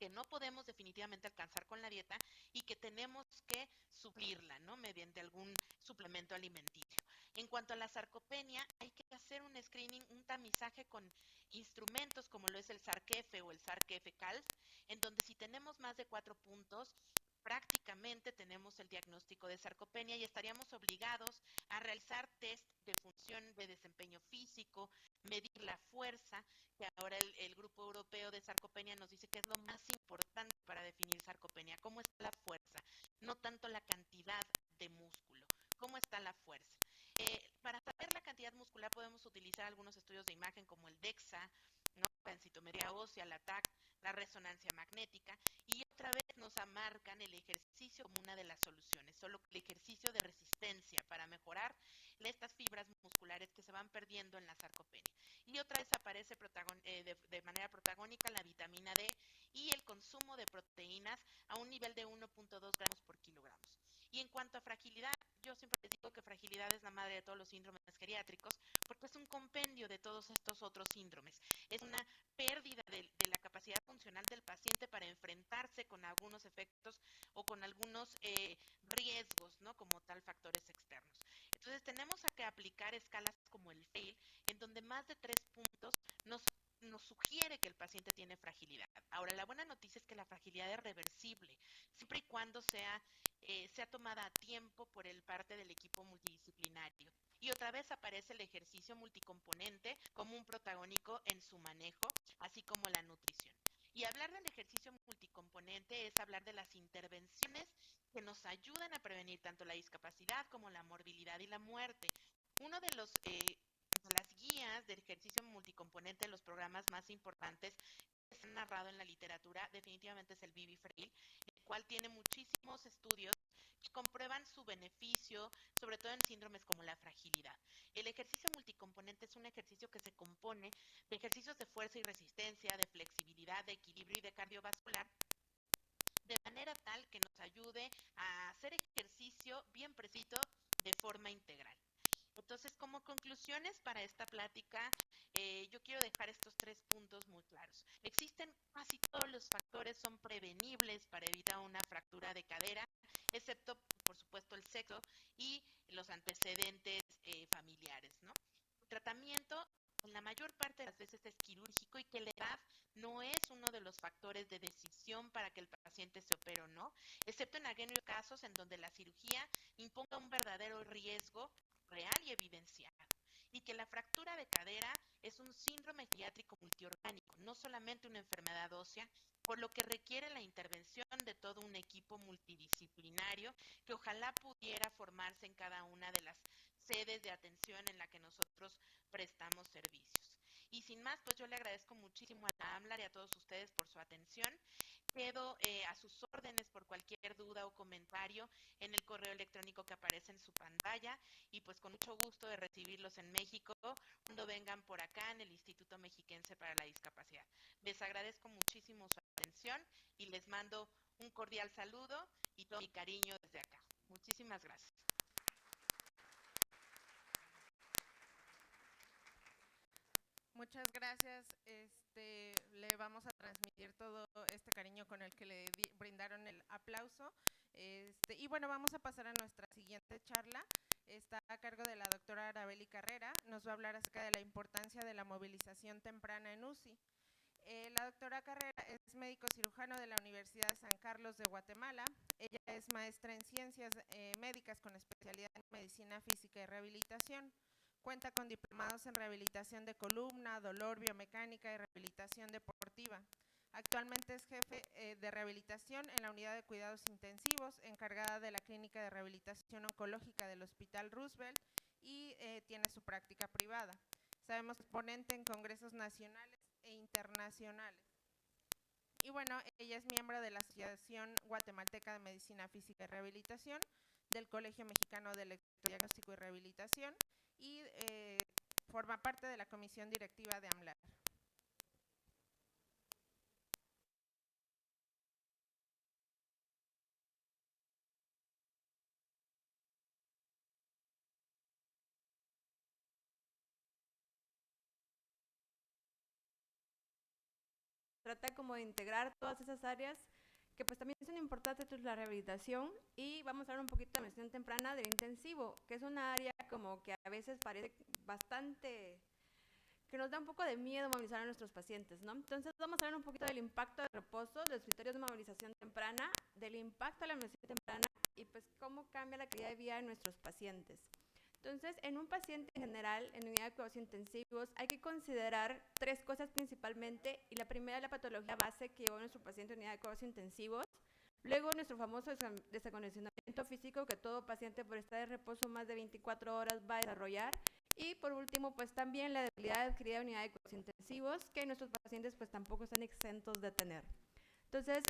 que no podemos definitivamente alcanzar con la dieta y que tenemos que suplirla, ¿no? Mediante algún suplemento alimenticio. En cuanto a la sarcopenia, hay que hacer un screening, un tamizaje con instrumentos como lo es el SARC-F o el SARC-F-CALS, en donde si tenemos más de 4 puntos, prácticamente tenemos el diagnóstico de sarcopenia y estaríamos obligados a realizar test de función de desempeño físico, medir la fuerza, que ahora el Grupo Europeo de Sarcopenia nos dice que es lo más importante para definir sarcopenia. ¿Cómo está la fuerza? No tanto la cantidad de músculo. ¿Cómo está la fuerza? Para saber la cantidad muscular podemos utilizar algunos estudios de imagen como el DEXA, ¿no? La densitometría ósea, la TAC, la resonancia magnética, y otra vez nos marcan el ejercicio como una de las soluciones, solo el ejercicio de resistencia para mejorar estas fibras musculares que se van perdiendo en la sarcopenia. Y otra vez aparece de manera protagónica la vitamina D y el consumo de proteínas a un nivel de 1.2 gramos por kilogramos. Y en cuanto a fragilidad, yo siempre les digo que fragilidad es la madre de todos los síndromes geriátricos, porque es un compendio de todos estos otros síndromes. Es una pérdida de la capacidad funcional del paciente para enfrentarse con algunos efectos o con algunos riesgos, ¿no? Como tal, factores externos. Entonces tenemos que aplicar escalas como el FAIL, en donde más de 3 puntos nos sugiere que el paciente tiene fragilidad. Ahora, la buena noticia es que la fragilidad es reversible, siempre y cuando sea tomada a tiempo por el parte del equipo multidisciplinario. Y otra vez aparece el ejercicio multicomponente como un protagónico en su manejo, así como la nutrición. Y hablar del ejercicio multicomponente es hablar de las intervenciones que nos ayudan a prevenir tanto la discapacidad como la morbilidad y la muerte. Uno de las guías del ejercicio multicomponente, los programas más importantes que se han narrado en la literatura, definitivamente es el BB-FRAIL, el cual tiene muchísimos estudios que comprueban su beneficio, sobre todo en síndromes como la fragilidad. El ejercicio multicomponente es un ejercicio que se compone de ejercicios de fuerza y resistencia, de flexibilidad, de equilibrio y de cardiovascular, de manera tal que nos ayude a hacer ejercicio bien preciso de forma integral. Entonces, como conclusiones para esta plática, yo quiero dejar estos 3 puntos muy claros. Existen casi todos los factores, son prevenibles para evitar una fractura de cadera, excepto, por supuesto, el sexo y los antecedentes familiares, ¿no? El tratamiento, en la mayor parte de las veces, es quirúrgico y que la edad no es uno de los factores de decisión para que el paciente se opere o no, excepto en aquellos casos en donde la cirugía imponga un verdadero riesgo real y evidenciado, y que la fractura de cadera es un síndrome geriátrico multiorgánico, no solamente una enfermedad ósea, por lo que requiere la intervención de todo un equipo multidisciplinario que ojalá pudiera formarse en cada una de las sedes de atención en la que nosotros prestamos servicios. Y sin más, pues yo le agradezco muchísimo a la AMLAR y a todos ustedes por su atención. Quedo a sus órdenes por cualquier duda o comentario en el correo electrónico que aparece en su pantalla, y pues con mucho gusto de recibirlos en México cuando vengan por acá en el Instituto Mexiquense para la Discapacidad. Les agradezco muchísimo su atención y les mando un cordial saludo y todo mi cariño desde acá. Muchísimas gracias. Muchas gracias. Le vamos a transmitir todo este cariño con el que le brindaron el aplauso. Y bueno, vamos a pasar a nuestra siguiente charla. Está a cargo de la doctora Arabeli Carrera. Nos va a hablar acerca de la importancia de la movilización temprana en UCI. La doctora Carrera es médico cirujano de la Universidad de San Carlos de Guatemala. Ella es maestra en ciencias médicas con especialidad en medicina física y rehabilitación. Cuenta con diplomados en rehabilitación de columna, dolor, biomecánica y rehabilitación deportiva. Actualmente es jefe de rehabilitación en la unidad de cuidados intensivos, encargada de la clínica de rehabilitación oncológica del Hospital Roosevelt, y tiene su práctica privada. Sabemos que es ponente en congresos nacionales e internacionales. Y bueno, ella es miembro de la Asociación Guatemalteca de Medicina Física y Rehabilitación, del Colegio Mexicano de Electrodiagnóstico y Rehabilitación, y forma parte de la comisión directiva de AMLAR. Trata como de integrar todas esas áreas que pues también son importantes, pues, la rehabilitación, y vamos a hablar un poquito de la medicina temprana del intensivo, que es una área como que a veces parece bastante, que nos da un poco de miedo movilizar a nuestros pacientes, ¿no? Entonces vamos a hablar un poquito del impacto del reposo, de los criterios de movilización temprana, del impacto de la medicina temprana y pues cómo cambia la calidad de vida de nuestros pacientes. Entonces, en un paciente en general, en unidad de cuidados intensivos, hay que considerar tres cosas principalmente, y la primera es la patología base que llevó nuestro paciente en unidad de cuidados intensivos. Luego, nuestro famoso desacondicionamiento físico que todo paciente por estar de reposo más de 24 horas va a desarrollar. Y por último, pues también la debilidad adquirida en unidad de cuidados intensivos, que nuestros pacientes pues tampoco están exentos de tener. Entonces,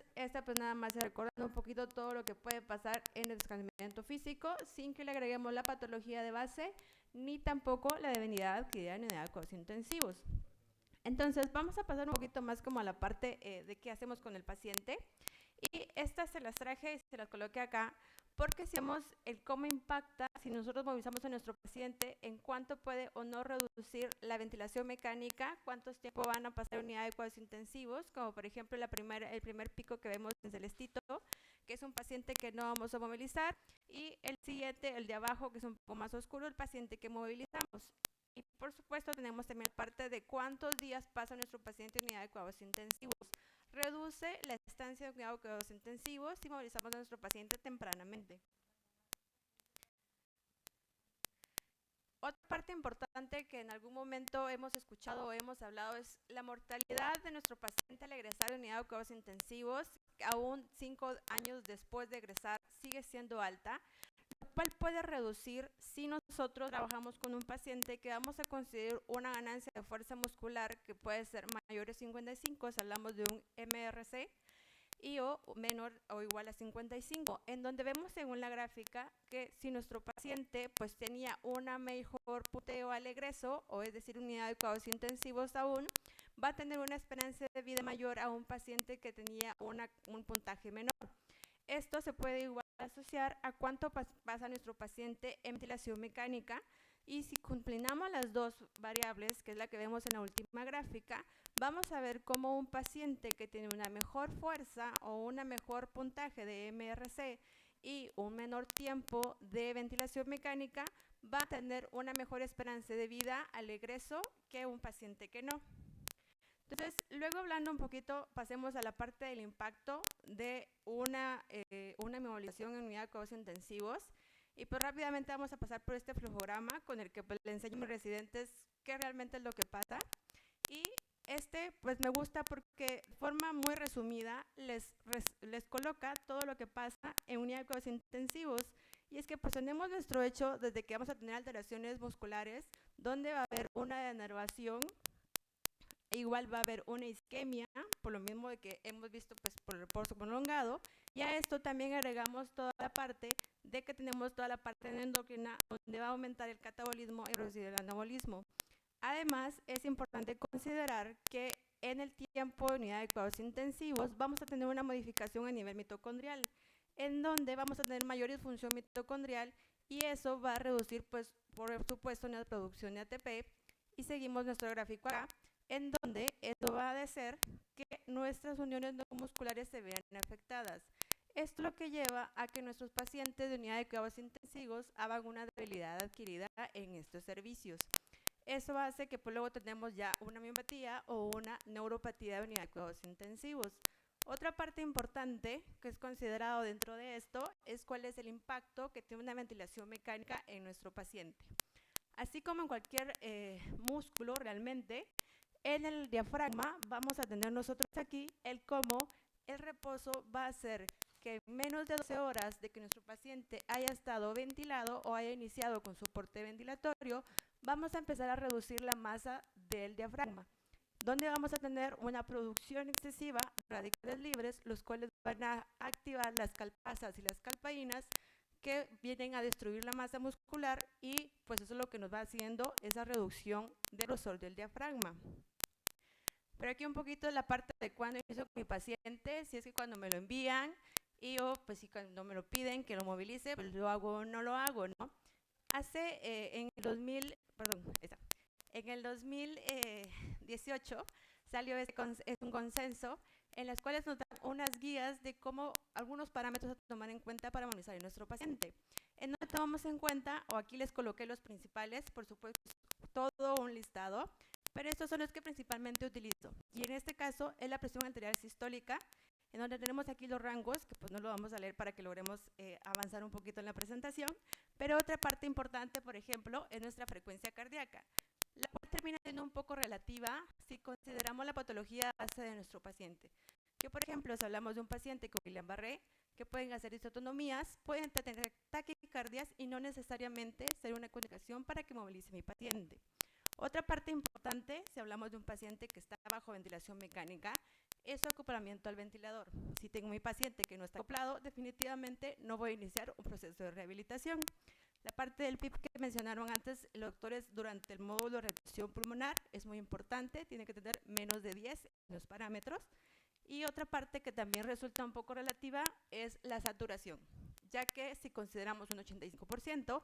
pues nada más recordando un poquito todo lo que puede pasar en el descansamiento físico, sin que le agreguemos la patología de base, ni tampoco la debilidad adquirida en unidad de cuidados intensivos. Entonces, vamos a pasar un poquito más como a la parte de qué hacemos con el paciente. Y estas se las traje y se las coloqué acá, porque si vemos el cómo impacta, si nosotros movilizamos a nuestro paciente, en cuánto puede o no reducir la ventilación mecánica, cuántos tiempo van a pasar unidad de cuidados intensivos, como por ejemplo el primer pico que vemos en celestito, que es un paciente que no vamos a movilizar, y el siguiente, el de abajo, que es un poco más oscuro, el paciente que movilizamos. Y por supuesto tenemos también parte de cuántos días pasa nuestro paciente en unidad de cuidados intensivos. Reduce la estancia de cuidados intensivos si movilizamos a nuestro paciente tempranamente. Otra parte importante que en algún momento hemos escuchado o hemos hablado es la mortalidad de nuestro paciente al egresar de unidad de cuidados intensivos, aún 5 años después de egresar, sigue siendo alta, lo cual puede reducir si nosotros trabajamos con un paciente que vamos a considerar una ganancia de fuerza muscular que puede ser mayor a 55, si hablamos de un MRC, y o menor o igual a 55, en donde vemos según la gráfica que si nuestro paciente pues tenía una mejor punteo al egreso, o es decir, unidad de cuidados intensivos aún, va a tener una esperanza de vida mayor a un paciente que tenía un puntaje menor. Esto se puede igual asociar a cuánto pasa nuestro paciente en ventilación mecánica, y si combinamos las dos variables, que es la que vemos en la última gráfica, vamos a ver cómo un paciente que tiene una mejor fuerza o una mejor puntaje de MRC y un menor tiempo de ventilación mecánica va a tener una mejor esperanza de vida al egreso que un paciente que no. Entonces, luego hablando un poquito, pasemos a la parte del impacto de una inmovilización en unidad de cuidados intensivos. Y pues rápidamente vamos a pasar por este flujograma con el que pues, le enseño a mis residentes qué realmente es lo que pasa. Y pues me gusta porque de forma muy resumida les coloca todo lo que pasa en unidad de cuidados intensivos. Y es que pues tenemos nuestro hecho desde que vamos a tener alteraciones musculares, donde va a haber una denervación, igual va a haber una isquemia, por lo mismo de que hemos visto pues por el reposo prolongado, y a esto también agregamos toda la parte de que tenemos toda la parte endocrina, donde va a aumentar el catabolismo y reducir el anabolismo. Además, es importante considerar que en el tiempo de unidad de cuidados intensivos vamos a tener una modificación a nivel mitocondrial, en donde vamos a tener mayor disfunción mitocondrial y eso va a reducir, pues, por supuesto, la producción de ATP. Y seguimos nuestro gráfico acá, en donde esto va a hacer que nuestras uniones neuromusculares se vean afectadas. Esto lo que lleva a que nuestros pacientes de unidad de cuidados intensivos hagan una debilidad adquirida en estos servicios. Eso hace que pues, luego tenemos ya una miopatía o una neuropatía de unidad de cuidados intensivos. Otra parte importante que es considerado dentro de esto es cuál es el impacto que tiene una ventilación mecánica en nuestro paciente. Así como en cualquier músculo realmente, en el diafragma vamos a tener nosotros aquí el cómo el reposo va a hacer que en menos de 12 horas de que nuestro paciente haya estado ventilado o haya iniciado con soporte ventilatorio, vamos a empezar a reducir la masa del diafragma, donde vamos a tener una producción excesiva de radicales libres, los cuales van a activar las calpasas y las calpaínas que vienen a destruir la masa muscular y pues eso es lo que nos va haciendo esa reducción del grosor del diafragma. Pero aquí un poquito la parte de cuando inicio con mi paciente, si es que cuando me lo envían y yo pues si cuando me lo piden que lo movilice, pues lo hago o no lo hago, ¿no? En el 2018 salió un consenso en las cuales nos dan unas guías de cómo algunos parámetros a tomar en cuenta para monitorear a nuestro paciente. En donde tomamos en cuenta, o aquí les coloqué los principales, por supuesto, todo un listado, pero estos son los que principalmente utilizo. Y en este caso es la presión arterial sistólica, en donde tenemos aquí los rangos, que pues no lo vamos a leer para que logremos avanzar un poquito en la presentación, pero otra parte importante, por ejemplo, es nuestra frecuencia cardíaca, la cual termina siendo un poco relativa si consideramos la patología base de nuestro paciente. Que, por ejemplo, si hablamos de un paciente con Guillain-Barré, que pueden hacer disautonomías, pueden tener taquicardias y no necesariamente ser una indicación para que movilice mi paciente. Otra parte importante, si hablamos de un paciente que está bajo ventilación mecánica, es su acoplamiento al ventilador. Si tengo mi paciente que no está acoplado, definitivamente no voy a iniciar un proceso de rehabilitación. La parte del PIP que mencionaron antes los doctores durante el módulo de retención pulmonar es muy importante, tiene que tener menos de 10 en los parámetros. Y otra parte que también resulta un poco relativa es la saturación, ya que si consideramos un 85%,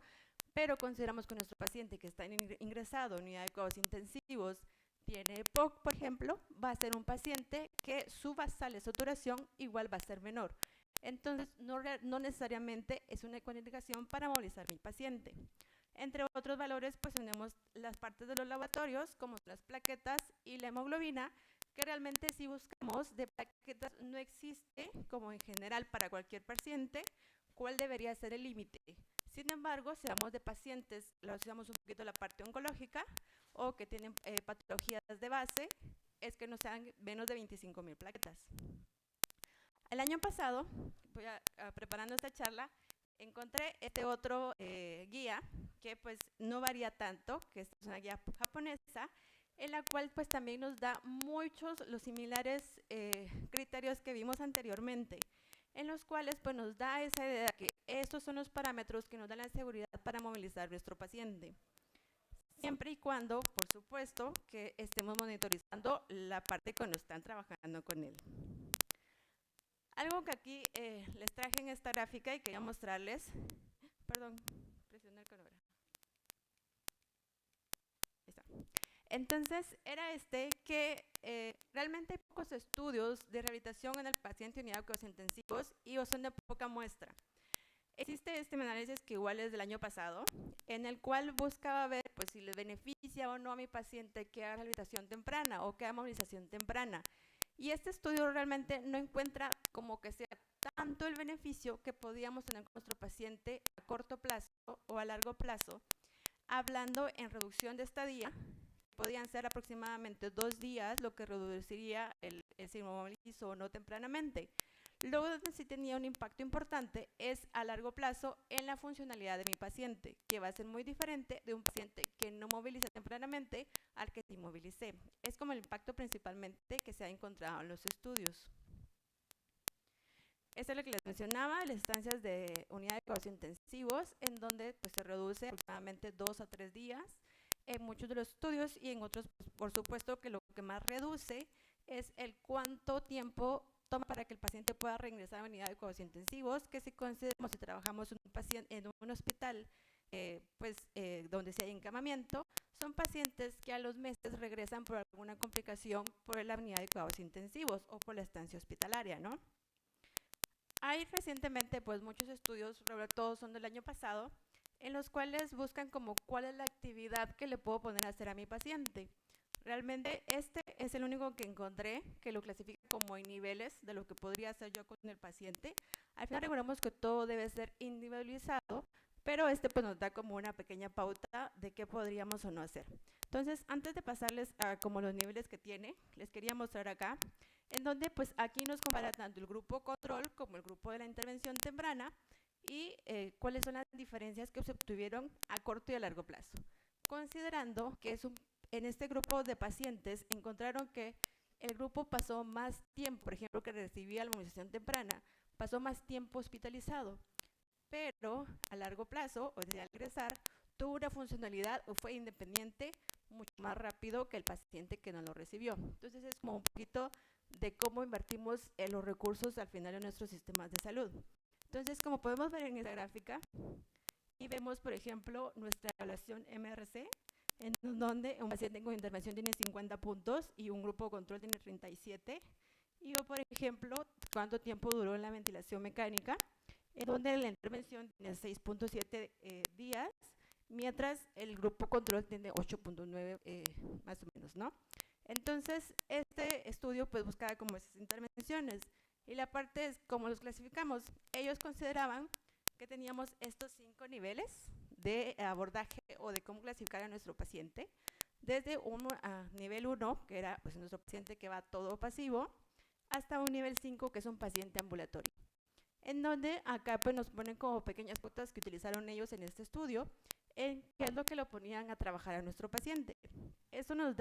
pero consideramos que nuestro paciente que está ingresado en unidad de cuidados intensivos tiene POC, por ejemplo, va a ser un paciente que su basal de saturación igual va a ser menor. Entonces, no necesariamente es una contraindicación para movilizar a mi paciente. Entre otros valores, pues tenemos las partes de los laboratorios, como las plaquetas y la hemoglobina, que realmente si buscamos de plaquetas no existe, como en general para cualquier paciente, cuál debería ser el límite. Sin embargo, si hablamos de pacientes, usamos un poquito la parte oncológica o que tienen patologías de base, es que no sean menos de 25,000 plaquetas. El año pasado, preparando esta charla, encontré este otro guía que pues no varía tanto, que es una guía japonesa, en la cual pues también nos da muchos los similares criterios que vimos anteriormente, en los cuales pues nos da esa idea de que estos son los parámetros que nos dan la seguridad para movilizar a nuestro paciente. Siempre y cuando, por supuesto, que estemos monitorizando la parte cuando están trabajando con él. Algo que aquí les traje en esta gráfica y quería mostrarles, perdón, presioné el cronógrafo. Ahí está. Entonces, era que realmente hay pocos estudios de rehabilitación en el paciente en unidad de cuidados intensivos y son de poca muestra. Existe este análisis que igual es del año pasado, en el cual buscaba ver pues, si le beneficia o no a mi paciente que haga rehabilitación temprana o que haga movilización temprana. Y este estudio realmente no encuentra como que sea tanto el beneficio que podíamos tener con nuestro paciente a corto plazo o a largo plazo, hablando en reducción de estadía, podían ser aproximadamente 2 días, lo que reduciría el si me movilizo o no tempranamente. Luego, donde sí tenía un impacto importante es a largo plazo en la funcionalidad de mi paciente, que va a ser muy diferente de un paciente que no moviliza tempranamente al que sí movilicé. Es como el impacto principalmente que se ha encontrado en los estudios. Esto es lo que les mencionaba, las estancias de unidad de cuidados intensivos, en donde pues, se reduce aproximadamente 2 a 3 días en muchos de los estudios, y en otros, pues, por supuesto, que lo que más reduce es el cuánto tiempo toma para que el paciente pueda regresar a la unidad de cuidados intensivos, que si consideramos si trabajamos en un hospital donde sí hay encamamiento, son pacientes que a los meses regresan por alguna complicación por la unidad de cuidados intensivos o por la estancia hospitalaria, ¿no? Hay recientemente pues muchos estudios, todos son del año pasado, en los cuales buscan como cuál es la actividad que le puedo poner a hacer a mi paciente. Realmente este es el único que encontré que lo clasifica como en niveles de lo que podría hacer yo con el paciente. Al final recordemos que todo debe ser individualizado, pero pues nos da como una pequeña pauta de qué podríamos o no hacer. Entonces, antes de pasarles a como los niveles que tiene, les quería mostrar acá, en donde pues aquí nos compara tanto el grupo control como el grupo de la intervención temprana y cuáles son las diferencias que se obtuvieron a corto y a largo plazo. Considerando que en este grupo de pacientes encontraron que el grupo pasó más tiempo, por ejemplo, que recibía la movilización temprana, pasó más tiempo hospitalizado, pero a largo plazo, o sea, al regresar, tuvo una funcionalidad o fue independiente mucho más rápido que el paciente que no lo recibió. Entonces es como un poquito de cómo invertimos los recursos al final en nuestros sistemas de salud. Entonces, como podemos ver en esta gráfica, y vemos, por ejemplo, nuestra evaluación MRC, en donde un paciente con intervención tiene 50 puntos y un grupo control tiene 37. Y yo, por ejemplo, cuánto tiempo duró en la ventilación mecánica, en donde la intervención tiene 6.7 días, mientras el grupo control tiene 8.9 más o menos, ¿no? Entonces, este estudio pues buscaba como esas intervenciones, y la parte es cómo los clasificamos. Ellos consideraban que teníamos estos 5 niveles de abordaje o de cómo clasificar a nuestro paciente, desde nivel 1, que era pues nuestro paciente que va todo pasivo, hasta un nivel 5, que es un paciente ambulatorio. En donde acá pues nos ponen como pequeñas pautas que utilizaron ellos en este estudio, en qué es lo que lo ponían a trabajar a nuestro paciente. Eso nos da